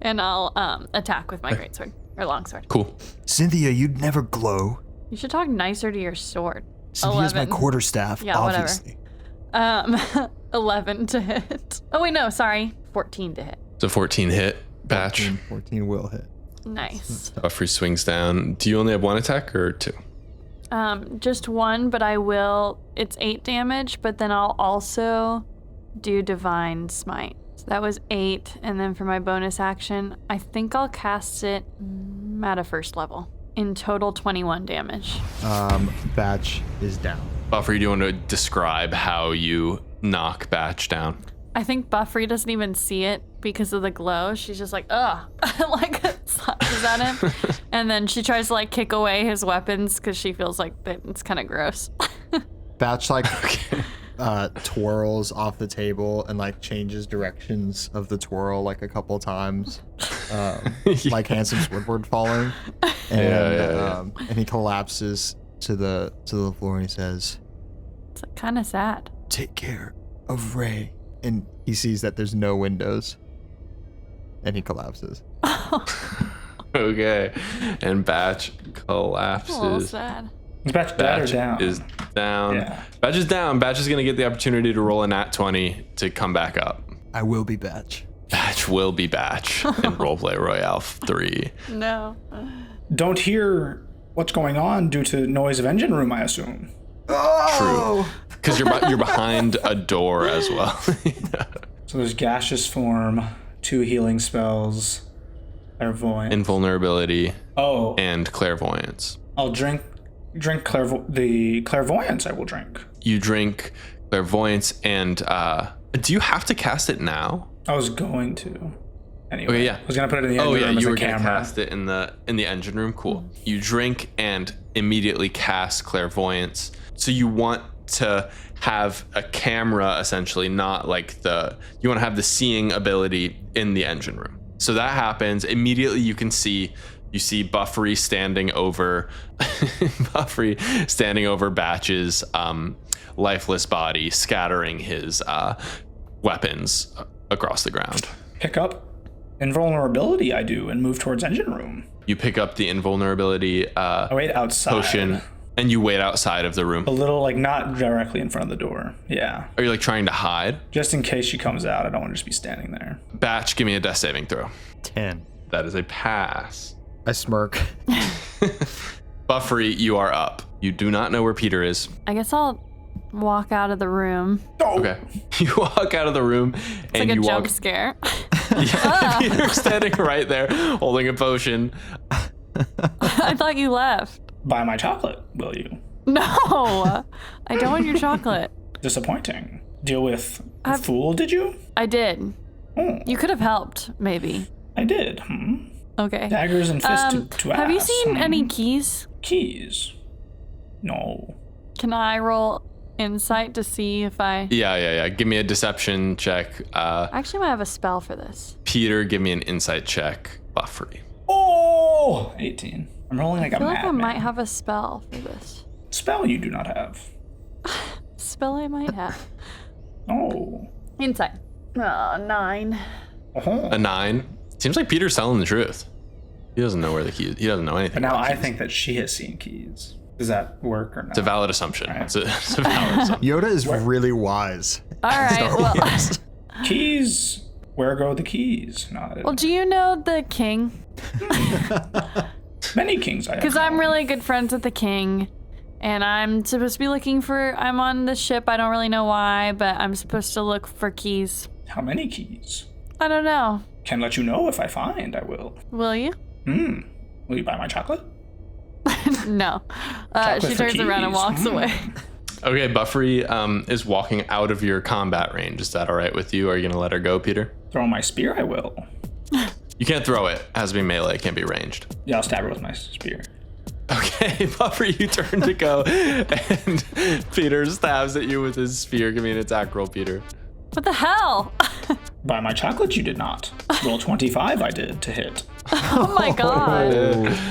And I'll attack with my greatsword or longsword. Cool. Cynthia, you'd never glow. You should talk nicer to your sword. Cynthia's my quarterstaff, yeah, obviously. Whatever. 11 to hit. Oh wait, no, sorry. 14 to hit. So 14 hit, Batch. 14 will hit. Nice. Buffry swings down. Do you only have 1 attack or 2? Just 1, but it's 8 damage, but then I'll also do Divine Smite. So that was 8, and then for my bonus action, I think I'll cast it at a 1st level. In total, 21 damage. Batch is down. Buffry, do you want to describe how you knock Batch down? I think Buffry doesn't even see it because of the glow. She's just like, ugh, like slashes at him. And then she tries to like kick away his weapons because she feels like it's kind of gross. Batch twirls off the table and like changes directions of the twirl like a couple times, like Handsome Squidward falling, and and he collapses to the floor and he says, "It's kind of sad." Take care of Ray. And he sees that there's no windows, and he collapses. Okay, and Batch collapses. Oh, sad. Is Batch dead or down? Is down. Yeah. Batch is down. Batch is going to get the opportunity to roll a nat 20 to come back up. I will be Batch. Batch will be Batch in Roleplay Royale 3. No. Don't hear what's going on due to noise of engine room, I assume. True. Because you're behind a door as well. So there's gaseous form, 2 healing spells, clairvoyance. Invulnerability. Oh. And clairvoyance. I'll drink the clairvoyance. I will drink. You drink clairvoyance, and do you have to cast it now? I was going to. Anyway, Okay, yeah. I was gonna put it in the engine room as you a were gonna camera. cast it in the engine room. Cool. You drink and immediately cast clairvoyance. So you want to have a camera, essentially, not like you want to have the seeing ability in the engine room. So that happens. Immediately you see Buffry standing over Batch's lifeless body, scattering his weapons across the ground. Pick up invulnerability, I do, and move towards engine room. You pick up the invulnerability I wait outside. potion, and you wait outside of the room. A little, like, not directly in front of the door. Yeah. Are you like trying to hide? Just in case she comes out, I don't want to just be standing there. Batch, give me a death saving throw. 10. That is a pass. I smirk. Buffry, you are up. You do not know where Peter is. I guess I'll walk out of the room. Okay. You walk out of the room It's and like a you jump walk. scare. Yeah, Peter's standing right there holding a potion. I thought you left. Buy my chocolate, will you? No, I don't want your chocolate. Disappointing. Deal with a fool, did you? I did. Oh, You could have helped, maybe. I did. Okay. Daggers and fists to ass. Have you seen any keys? Keys? No. Can I roll insight to see if I... Yeah. Give me a deception check. I actually might have a spell for this. Peter, give me an insight check. Buffry. Oh! 18. I'm rolling like I a feel like I madman. might have a spell for this. Spell you do not have. Spell I might have. Oh. Insight. 9. Uh-huh. A 9. Seems like Peter's telling the truth. He doesn't know where the key is. He doesn't know anything. But now about I keys. think that she has seen keys. Does that work or not? It's a valid assumption. Right. It's a valid assumption. Yoda is really wise. All right, well... Keys. Where go the keys? No, Well, do you know the king? many kings I have. Because I'm known. really good friends with the king. And I'm supposed to be looking for... I'm on the ship. I don't really know why, but I'm supposed to look for keys. How many keys? I don't know. Can let you know if I find. I will. Will you? Will you buy my chocolate? No. Chocolate She for turns around and keys. walks away. Okay, Buffry is walking out of your combat range. Is that all right with you? Are you going to let her go, Peter? Throw my spear. I will. You can't throw it. It has to be melee. It can't be ranged. Yeah, I'll stab her with my spear. Okay, Buffry, you turn to go, and Peter stabs at you with his spear. Give me an attack roll, Peter. What the hell? Buy my chocolate. You did not. Roll 25. I did to hit. Oh my god.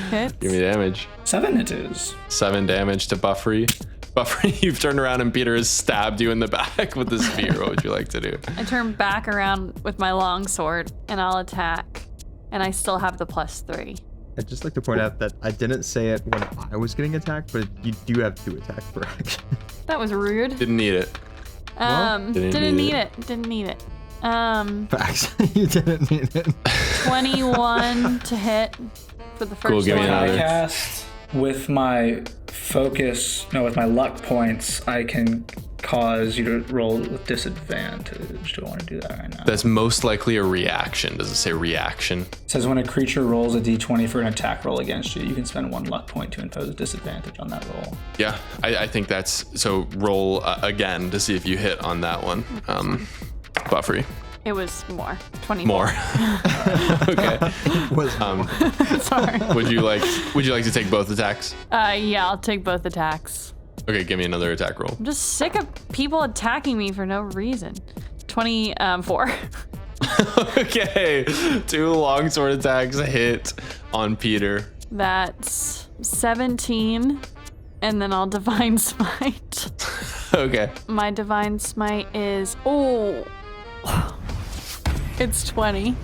Hits. Give me damage. 7 it is. 7 damage to Buffry. Buffry, you've turned around and Peter has stabbed you in the back with the spear. What would you like to do? I turn back around with my long sword and I'll attack. And I still have the +3. I'd just like to point out that I didn't say it when I was getting attacked, but you do have 2 attacks per action. That was rude. Didn't need it. Didn't need it. Didn't need it. Facts. You didn't need it. 21 to hit for the first Cool, give me one. another. I cast with my with my luck points, I can cause you to roll with disadvantage. Do I want to do that right now? That's most likely a reaction. Does it say reaction? It says when a creature rolls a d20 for an attack roll against you, you can spend 1 luck point to impose a disadvantage on that roll. Yeah, I think that's... So roll again to see if you hit on that one. Buffry. It was more. 24. More. Okay. Sorry. Would you like to take both attacks? Yeah, I'll take both attacks. Okay, give me another attack roll. I'm just sick of people attacking me for no reason. 24. Okay, 2 longsword attacks hit on Peter. That's 17. And then I'll Divine Smite. Okay. My Divine Smite is... It's 20.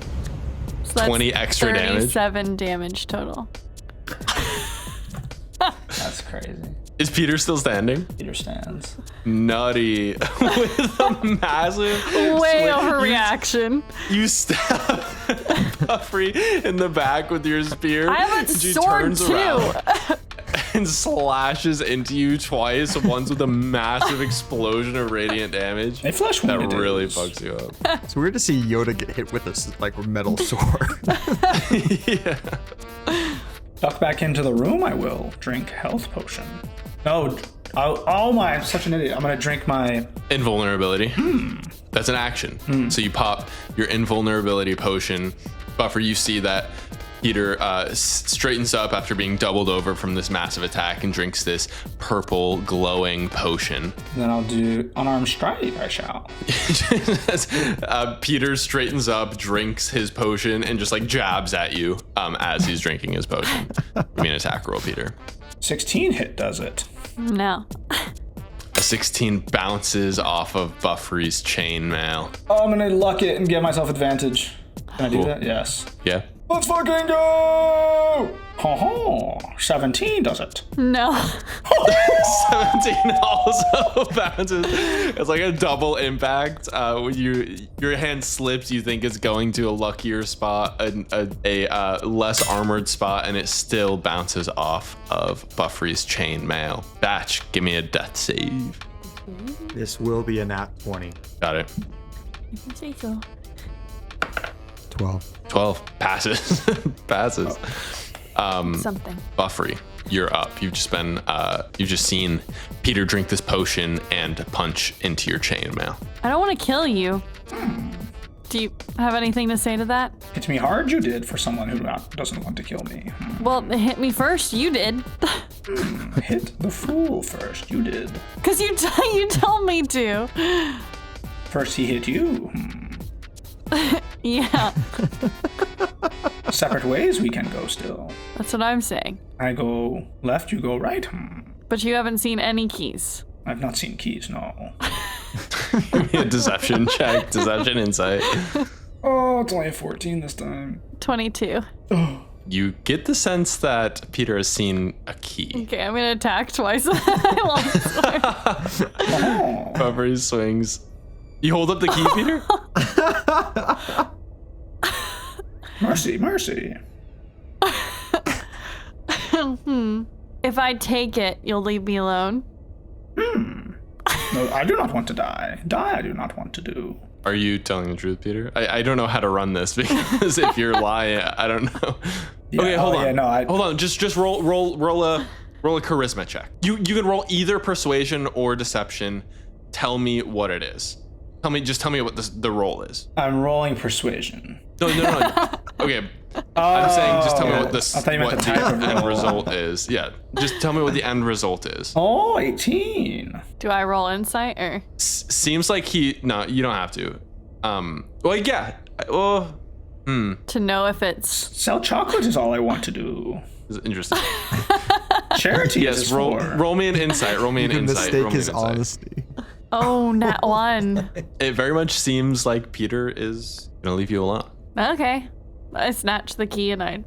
So that's 20 extra damage? 37 damage total. That's crazy. Is Peter still standing? Peter stands. Nutty. With a massive... Way swing. overreaction. You stab Buffry in the back with your spear. I have a and she sword turns too. around and slashes into you twice, once with a massive explosion of radiant damage. A flesh That wound. really fucks you up. It's weird to see Yoda get hit with this like metal sword. Yeah. Duck back into the room. I will drink health potion. No. Oh my! I'm such an idiot. I'm gonna drink my. Invulnerability. That's an action. So you pop your invulnerability potion. Buffy, you see that Peter straightens up after being doubled over from this massive attack and drinks this purple glowing potion. Then I'll do unarmed strike, I shall. Peter straightens up, drinks his potion, and just like jabs at you as he's drinking his potion. Give me an attack roll, Peter. 16 hit does it. No. A 16 bounces off of Buffry's chainmail. Oh, I'm gonna luck it and give myself advantage. Can I do that? Yes. Yeah. Let's fucking go! 17 does it. No. 17 also bounces. It's like a double impact. When your hand slips, you think it's going to a luckier spot, a less armored spot, and it still bounces off of Buffry's chainmail. Batch, give me a death save. This will be a nat 20. Got it. You can say so. 12 passes. Passes. Something. Buffry, you're up. You've just seen Peter drink this potion and punch into your chainmail. I don't want to kill you. Do you have anything to say to that? Hit me hard, you did, for someone who doesn't want to kill me. Well, it hit me first. You did. Hit the fool first, you did. Because you told me to. First he hit you. Yeah. Separate ways we can go still. That's what I'm saying. I go left, you go right. But you haven't seen any keys. I've not seen keys, no. Give me a deception check, deception insight. Oh, it's only a 14 this time. 22. You get the sense that Peter has seen a key. Okay, I'm gonna attack twice. Buffy swings. You hold up the key, Peter? Mercy. If I take it, you'll leave me alone. No, I do not want to die. I do not want to do. Are you telling the truth, Peter? I don't know how to run this because if you're lying, I don't know. Yeah, okay, hold on. Yeah, no, hold on. Just roll a charisma check. You can roll either persuasion or deception. Tell me what it is. Just tell me what the roll is. I'm rolling persuasion. No. Okay. I'm saying just tell me what the end result is. Yeah. Just tell me what the end result is. Oh, 18. Do I roll insight or? Seems like no, you don't have to. Well, yeah. To know if it's sell chocolate is all I want to do. Is interesting. Charity yes, is roll me an insight. Roll me an insight. Mistake his honesty. Oh, nat 1. It very much seems like Peter is gonna leave you alone. Okay. I snatch the key and I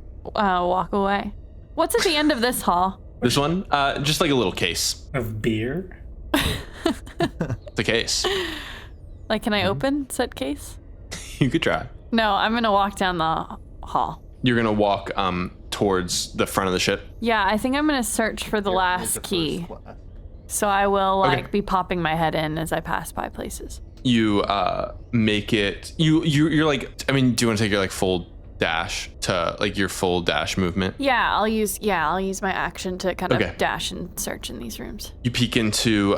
walk away. What's at the end of this hall? This one, just like a little case. Of beer? The case. Like, can I open said case? You could try. No, I'm gonna walk down the hall. You're gonna walk towards the front of the ship. Yeah, I think I'm gonna search for the last key. So I will be popping my head in as I pass by places. You make it. You're like. I mean, do you want to take your full dash to your full dash movement? Yeah, I'll use my action to kind of dash and search in these rooms. You peek into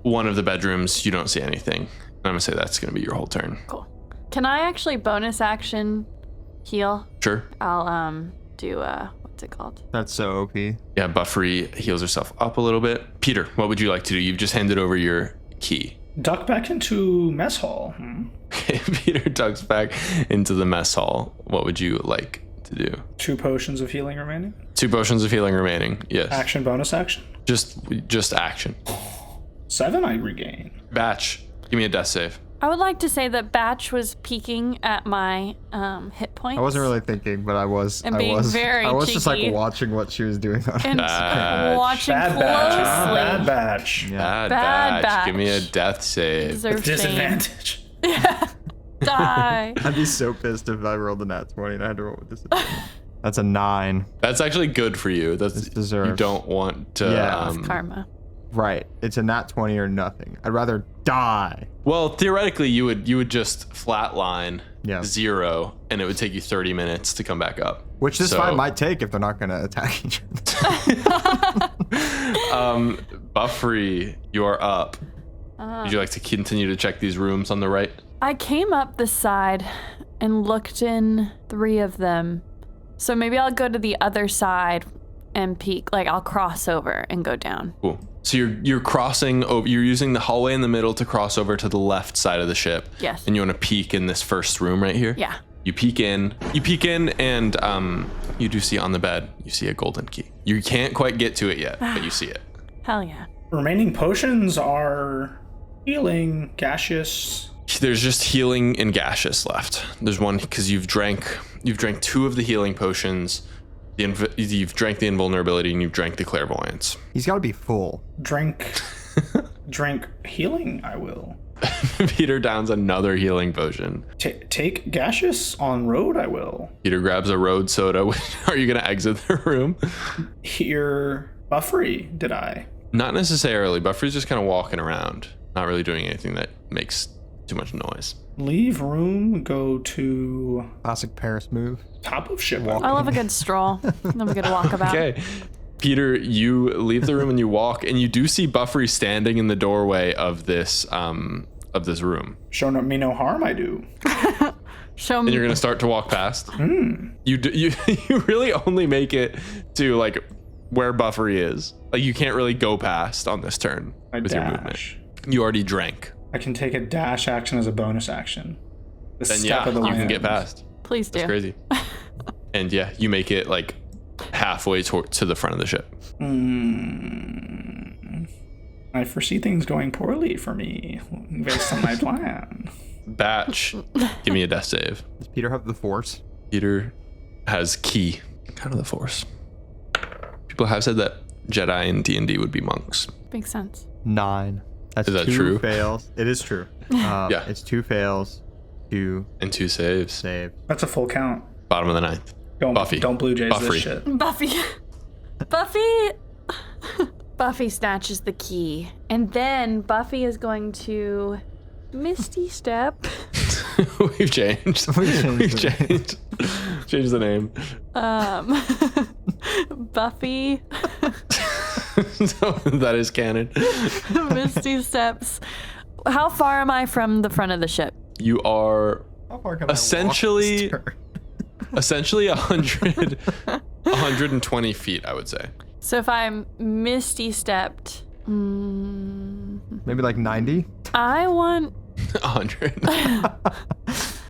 one of the bedrooms. You don't see anything. I'm gonna say that's gonna be your whole turn. Cool. Can I actually bonus action heal? Sure. I'll do what's it called? That's so OP. Yeah, Buffry heals herself up a little bit. Peter, what would you like to do? You've just handed over your key. Duck back into mess hall. Okay, Peter ducks back into the mess hall. What would you like to do? 2 potions of healing remaining. 2 potions of healing remaining. Yes. Action, bonus action. Just action. 7 I regain. Batch, give me a death save. I would like to say that Batch was peeking at my hit points. I wasn't really thinking, but I was. And being very I was just cheeky. watching what she was doing on And Batch. watching Bad closely. batch. Bad batch. Bad Bad batch. Give me a batch. death save. Deserve shame. Disadvantage. Die. I'd be so pissed if I rolled a nat 20 and I had to roll with disadvantage. That's a 9. That's actually good for you. It's deserved. You don't want to. Yeah. Karma. Right. It's a nat 20 or nothing. I'd rather die. Well, theoretically, you would just flatline 0, and it would take you 30 minutes to come back up. Which this fight might take if they're not going to attack each other. Buffry, you're up. Would you like to continue to check these rooms on the right? I came up the side and looked in 3 of them. So maybe I'll go to the other side and peek. Like I'll cross over and go down. Cool. So you're crossing over. You're using the hallway in the middle to cross over to the left side of the ship. Yes. And you want to peek in this first room right here. Yeah. You peek in, and you do see on the bed, you see a golden key. You can't quite get to it yet, but you see it. Hell yeah. Remaining potions are healing, gaseous. There's just healing and gaseous left. There's one because you've drank 2 of the healing potions. You've drank the invulnerability and you've drank the clairvoyance. He's got to be full. Drink healing, I will. Peter downs another healing potion. Take gaseous on road, I will. Peter grabs a road soda. Are you going to exit the room? Hear Buffry, did I? Not necessarily. Buffry's just kind of walking around, not really doing anything that makes too much noise. Leave room, go to Classic Paris move. top of ship. I love a good stroll. Love a good walkabout. Okay. Peter, you leave the room and you walk, and you do see Buffry standing in the doorway of this room. Show me no harm, I do. Show And me. you're gonna start to walk past. You really only make it to like where Buffry is. Like you can't really go past on this turn with your movement. You already drank. I can take a dash action as a bonus action. The Then step yeah, of the you can wind. get past. Please do. That's crazy. And yeah, you make it like halfway to the front of the ship. I foresee things going poorly for me based on my plan. Batch, give me a death save. Does Peter have the force? Peter has key, kind of the force. People have said that Jedi in D&D would be monks. Makes sense. 9. That's Is that 2 true? fails. It is true. Yeah. It's 2 fails, 2 And 2 saves. save. That's a full count. Bottom of the 9th. Buffy. Don't Blue Jays Buffry. this shit. Buffy snatches the key, and then Buffy is going to Misty Step. We've changed. We've changed. Changed the name. Buffy So that is canon. Misty Steps. How far am I from the front of the ship? You are How far can I walk essentially this turn? essentially 120 feet, I would say. So if I'm Misty Stepped, Maybe like 90? I want. 100.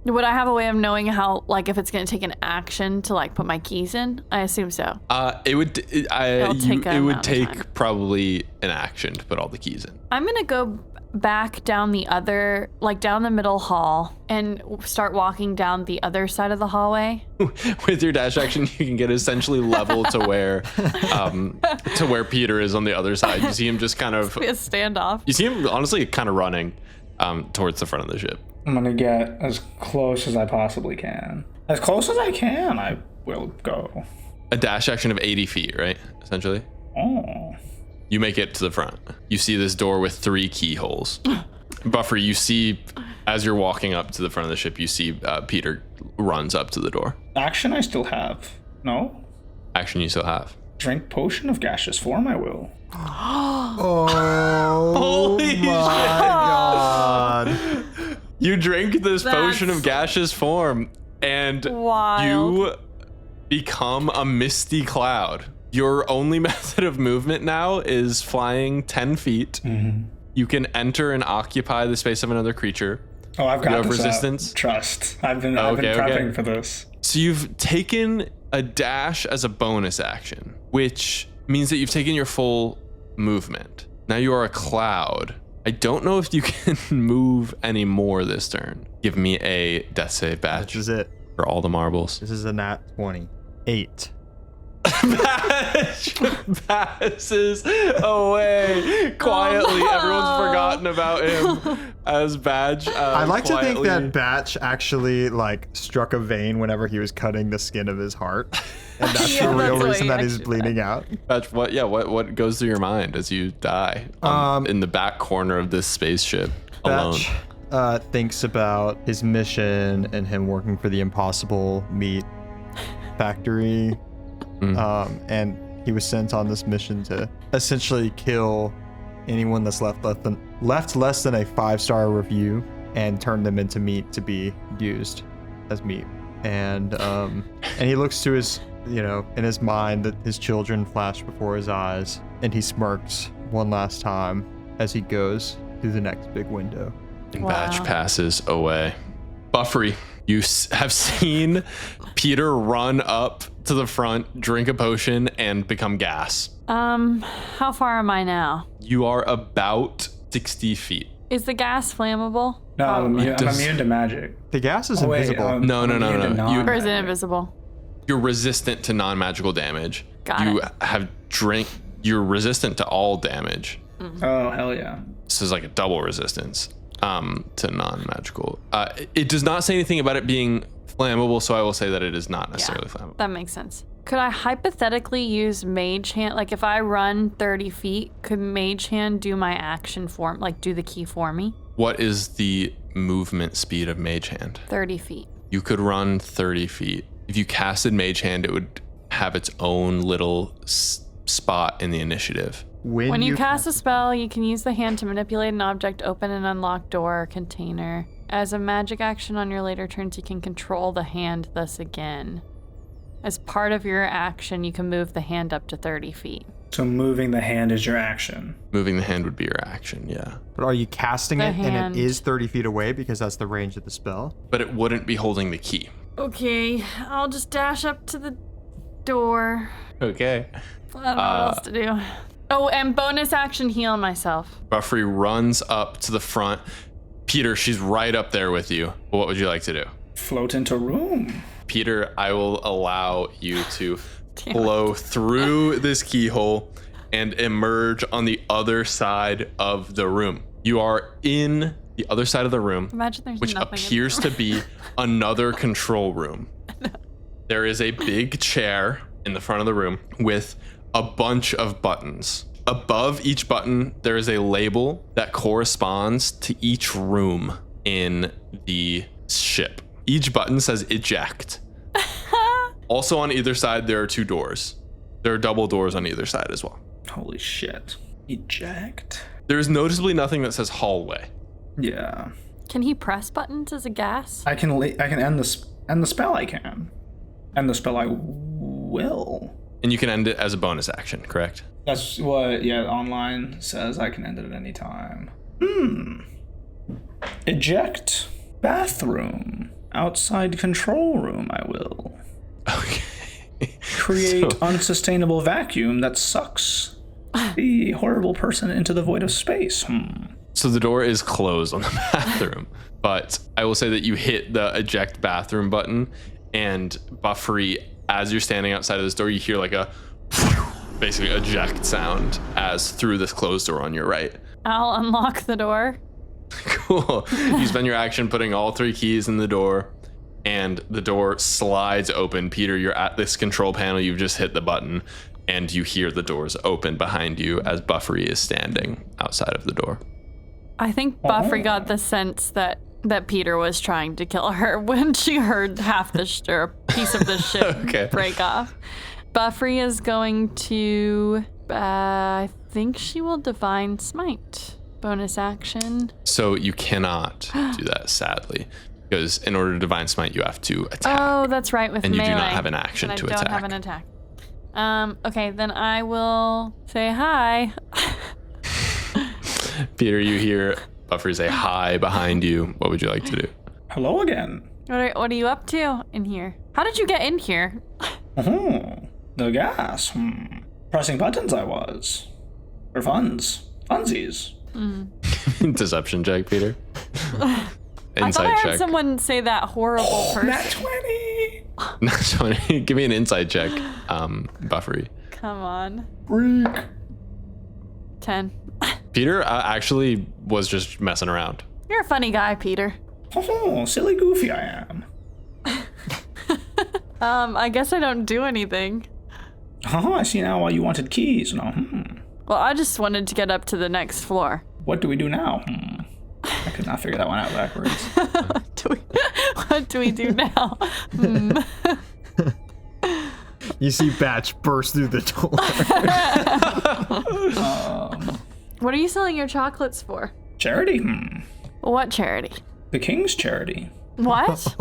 Would I have a way of knowing how, like, if it's going to take an action to, like, put my keys in? I assume so. It would take probably an action to put all the keys in. I'm going to go back down the other, like, down the middle hall and start walking down the other side of the hallway. With your dash action, you can get essentially level to where Peter is on the other side. You see him just kind of. Be a standoff. You see him honestly kind of running towards the front of the ship. I'm gonna get as close as I possibly can. As close as I can, I will go. A dash action of 80 feet, right? Essentially. Oh. You make it to the front. You see this door with 3 keyholes. Buffry, you see, as you're walking up to the front of the ship, you see Peter runs up to the door. Action I still have. No? Action you still have. Drink potion of gaseous form, I will. Oh Holy my god. You drink this potion of That's gaseous form, and wild. you become a misty cloud. Your only method of movement now is flying 10 feet. Mm-hmm. You can enter and occupy the space of another creature. Oh, I've got You have this resistance? Trust. I've been prepping for this. So you've taken a dash as a bonus action, which means that you've taken your full movement. Now you are a cloud. I don't know if you can move any more this turn. Give me a death save batch This is it. for all the marbles. This is a nat 20. 8. Batch passes away quietly. Everyone's forgotten about him as Badge. I like to think quietly- that Batch actually like struck a vein whenever he was cutting the skin of his heart, and that's Yeah, the real that's why reason he that he's actually bleeding out. Badge, what goes through your mind as you die in the back corner of this spaceship alone? Batch thinks about his mission and him working for the Impossible Meat Factory. And he was sent on this mission to essentially kill anyone that's left less than a 5-star review and turn them into meat to be used as meat. and he looks to his, in his mind that his children flash before his eyes, and he smirks one last time as he goes through the next big window. And Batch passes away. Buffry, you have seen Peter run up to the front, drink a potion, and become gas. How far am I now? You are about 60 feet. Is the gas flammable? No, I'm immune to magic. The gas is invisible. No. Or is it invisible? You're resistant to non-magical damage. Got it. You're resistant to all damage. Oh, hell yeah. This is like a double resistance to non-magical. It does not say anything about it being flammable, so I will say that it is not necessarily flammable. That makes sense. Could I hypothetically use Mage Hand? Like if I run 30 feet, could Mage Hand do my action for, like do the key for me? What is the movement speed of Mage Hand? 30 feet. You could run 30 feet. If you casted Mage Hand, it would have its own little spot in the initiative. When you cast a spell, you can use the hand to manipulate an object, open an unlocked door or container. As a magic action on your later turns, you can control the hand thus again. As part of your action, you can move the hand up to 30 feet. So moving the hand is your action. Moving the hand would be your action, yeah. But are you casting it hand. and it is 30 feet away because that's the range of the spell? But it wouldn't be holding the key. Okay, I'll just dash up to the door. Okay. I don't know what else to do. Oh, and bonus action heal myself. Buffry runs up to the front. Peter, she's right up there with you. What would you like to do? Float into room. Peter, I will allow you to flow through this keyhole and emerge on the other side of the room. You are in the other side of the room, Imagine there's which nothing appears to be another control room. There is a big chair in the front of the room with a bunch of buttons. Above each button, there is a label that corresponds to each room in the ship. Each button says eject. Also on either side, there are 2 doors. There are double doors on either side as well. Holy shit. Eject. There is noticeably nothing that says hallway. Yeah. Can he press buttons as a gas? I can end the spell. I can end the spell. I will. And you can end it as a bonus action, correct? That's what online says. I can end it at any time. Eject bathroom. Outside control room. I will. Okay. Create unsustainable vacuum that sucks the horrible person into the void of space. So the door is closed on the bathroom, but I will say that you hit the eject bathroom button, and Buffry, as you're standing outside of this door, you hear like a basically eject sound as through this closed door on your right. I'll unlock the door. Cool. You spend your action putting all 3 keys in the door, and the door slides open. Peter, you're at this control panel. You've just hit the button, and you hear the doors open behind you as Buffry is standing outside of the door. I think Buffry got the sense that Peter was trying to kill her when she heard half the piece of the ship break off. Buffry is going to, I think she will Divine Smite. Bonus action. So you cannot do that, sadly, because in order to Divine Smite, you have to attack. Oh, that's right, with and melee. You do not have an action to attack. I don't have an attack. Okay, then I will say hi. Peter, you hear Buffry say hi behind you. What would you like to do? Hello again. What are you up to in here? How did you get in here? The gas. Pressing buttons I was. For funsies. Deception check, Peter. I thought I heard someone say that horrible person. Nat 20. Nat 20. Give me an insight check, Buffry. Come on. Freak. 10. Peter actually was just messing around. You're a funny guy, Peter. Oh, silly goofy I am. I guess I don't do anything. Oh, I see now why you wanted keys. No. Well, I just wanted to get up to the next floor. What do we do now? I could not figure that one out backwards. What do we do now? You see Batch burst through the door. What are you selling your chocolates for? Charity? What charity? The King's Charity. What?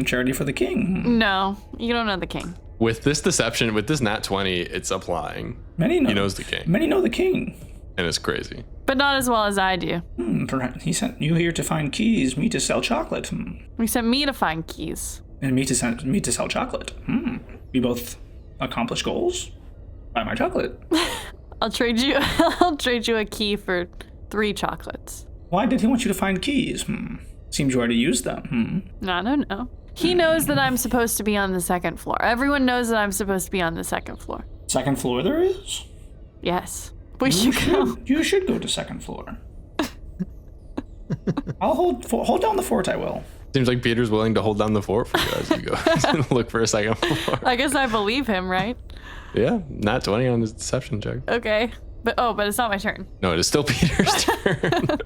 Charity for the king. No, you don't know the king. With this deception, with this nat 20, it's applying. He knows the king. Many know the king. And it's crazy. But not as well as I do. Perhaps he sent you here to find keys, me to sell chocolate. He sent me to find keys. And me to sell chocolate. We both accomplish goals. Buy my chocolate. I'll trade you a key for 3 chocolates. Why did he want you to find keys? Seems you already used them. I don't know. He knows that I'm supposed to be on the 2nd floor. Everyone knows that I'm supposed to be on the 2nd floor. 2nd floor there is? Yes. We should go. You should go to 2nd floor. I'll hold down the fort, I will. Seems like Peter's willing to hold down the fort for you as you go look for a 2nd floor. I guess I believe him, right? Yeah, nat 20 on his deception check. Okay. But it's not my turn. No, it is still Peter's turn.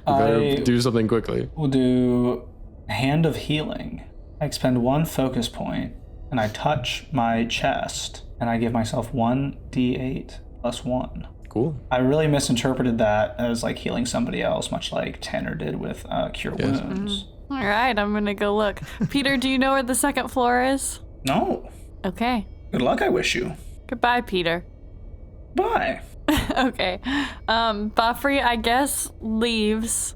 You better do something quickly. We'll do Hand of Healing. I expend 1 focus point, and I touch my chest, and I give myself 1d8 plus 1. Cool. I really misinterpreted that as like healing somebody else, much like Tanner did with Cure Wounds. All right, I'm going to go look. Buffry, do you know where the 2nd floor is? No. Okay. Good luck, I wish you. Goodbye, Peter. Bye. Okay. Buffry, I guess, leaves.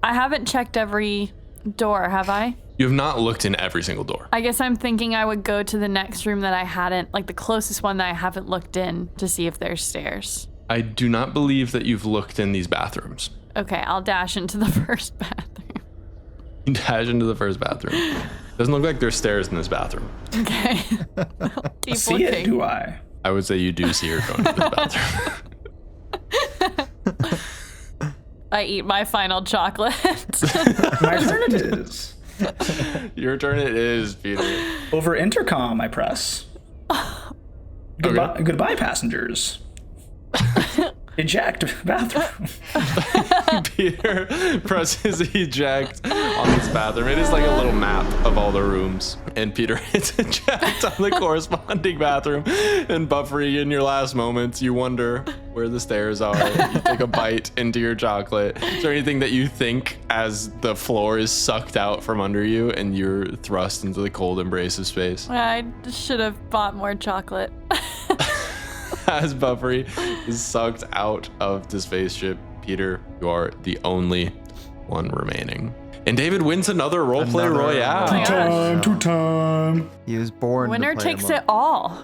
I haven't checked every door, have I? You have not looked in every single door. I guess I'm thinking I would go to the next room that I hadn't, like the closest one that I haven't looked in to see if there's stairs. I do not believe that you've looked in these bathrooms. Okay, I'll dash into the first bathroom. You dash into the first bathroom. Doesn't look like there's stairs in this bathroom. Okay. Keep See looking. it, do I? I would say you do see her going to the bathroom. I eat my final chocolate. My turn it is. Your turn it is, Peter. Over intercom, I press. Goodbye, passengers. Eject bathroom. Peter presses eject on this bathroom. It is like a little map of all the rooms. And Peter hits eject on the corresponding bathroom. And Buffry, in your last moments, you wonder where the stairs are. You take a bite into your chocolate. Is there anything that you think as the floor is sucked out from under you and you're thrust into the cold embrace of space? I should have bought more chocolate. As Buffry is sucked out of the spaceship, Peter, you are the only one remaining. And David wins another Roleplay Royale. Two time. He was born. Winner to play takes alone. it all.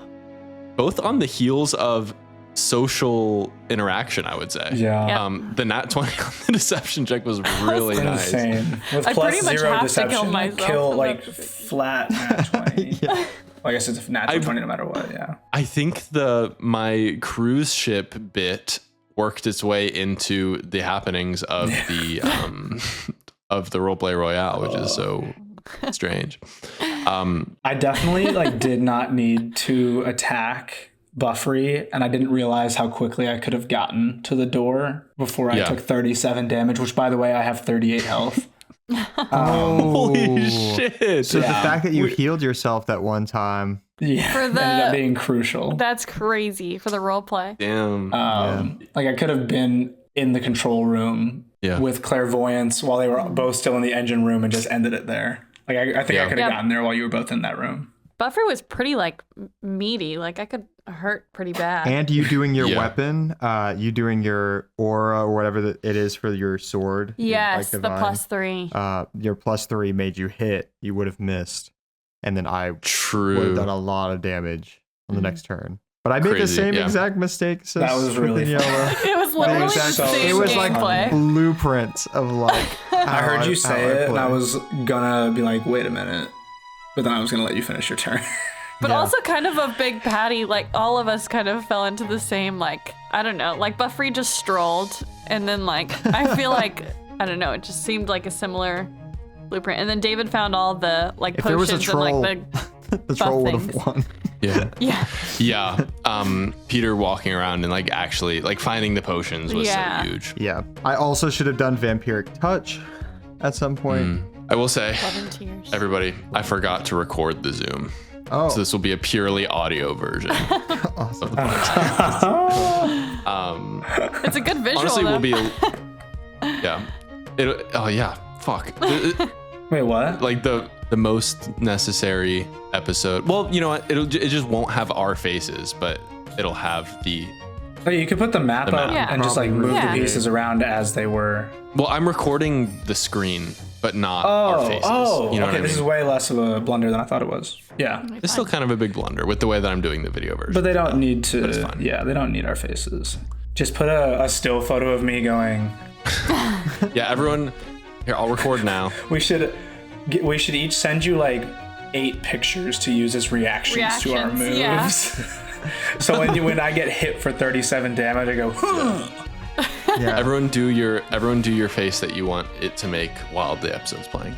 Both on the heels of social interaction, I would say. Yeah. Yep. The nat 20 on the deception check was really nice. Insane. With I plus pretty much 0 have to deception, kill myself kill for like that. flat nat 20. Yeah. Well, I guess it's a natural 20 no matter what, yeah. I think my cruise ship bit worked its way into the happenings of the of the Roleplay Royale, which is so strange. I definitely did not need to attack Buffry, and I didn't realize how quickly I could have gotten to the door before I took 37 damage, which, by the way, I have 38 health. Holy shit. So the fact that you healed yourself that one time. Yeah, For the- ended up being crucial. That's crazy for the role play. Damn. I could have been in the control room with clairvoyance while they were both still in the engine room and just ended it there. I think I could have gotten there while you were both in that room. Buffry was pretty meaty. I could hurt pretty bad. And you doing your weapon, you doing your aura or whatever it is for your sword. Yes, the divine, +3. Your +3 made you hit. You would have missed. And then I would have True. done a lot of damage on the next turn. But I made the same exact mistake. That was really yellow. It was literally the same It was like gameplay. blueprints of I heard you say it, and I was gonna be like, wait a minute. But then I was gonna let you finish your turn. But also kind of a big patty, all of us kind of fell into the same, I don't know, Buffry just strolled, and then I feel I don't know, it just seemed like a similar blueprint. And then David found all the if there was a potions troll, and the troll would have won. Yeah. Yeah. Yeah. Peter walking around and actually finding the potions was so huge. Yeah. I also should have done vampiric touch at some point. I will say, Volunteers. everybody, I forgot to record the Zoom. Oh. So this will be a purely audio version. Awesome. Of the podcast. It's a good visual. Honestly, though. we'll be. Yeah. Oh yeah. Fuck. Wait, what? the most necessary episode. Well, you know what? It just won't have our faces, but it'll have the. Oh, you could put the map up Yeah. and just like move Yeah. the pieces around as they were. Well, I'm recording the screen, but not our faces. You know what I mean? This is way less of a blunder than I thought it was. Yeah, It's still kind of a big blunder with the way that I'm doing the video version. but they don't need to. But it's fine. Yeah, they don't need our faces. Just put a still photo of me going. Yeah, everyone. Here, I'll record now. We should each send you like 8 pictures to use as reactions to our moves. Yeah. So when I get hit for 37 damage, I go. Yeah. Everyone do your face that you want it to make while the episode's playing.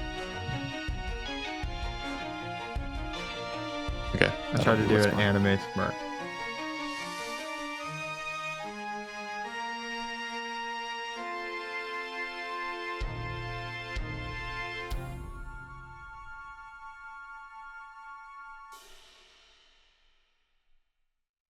Okay. I tried to do an anime smirk.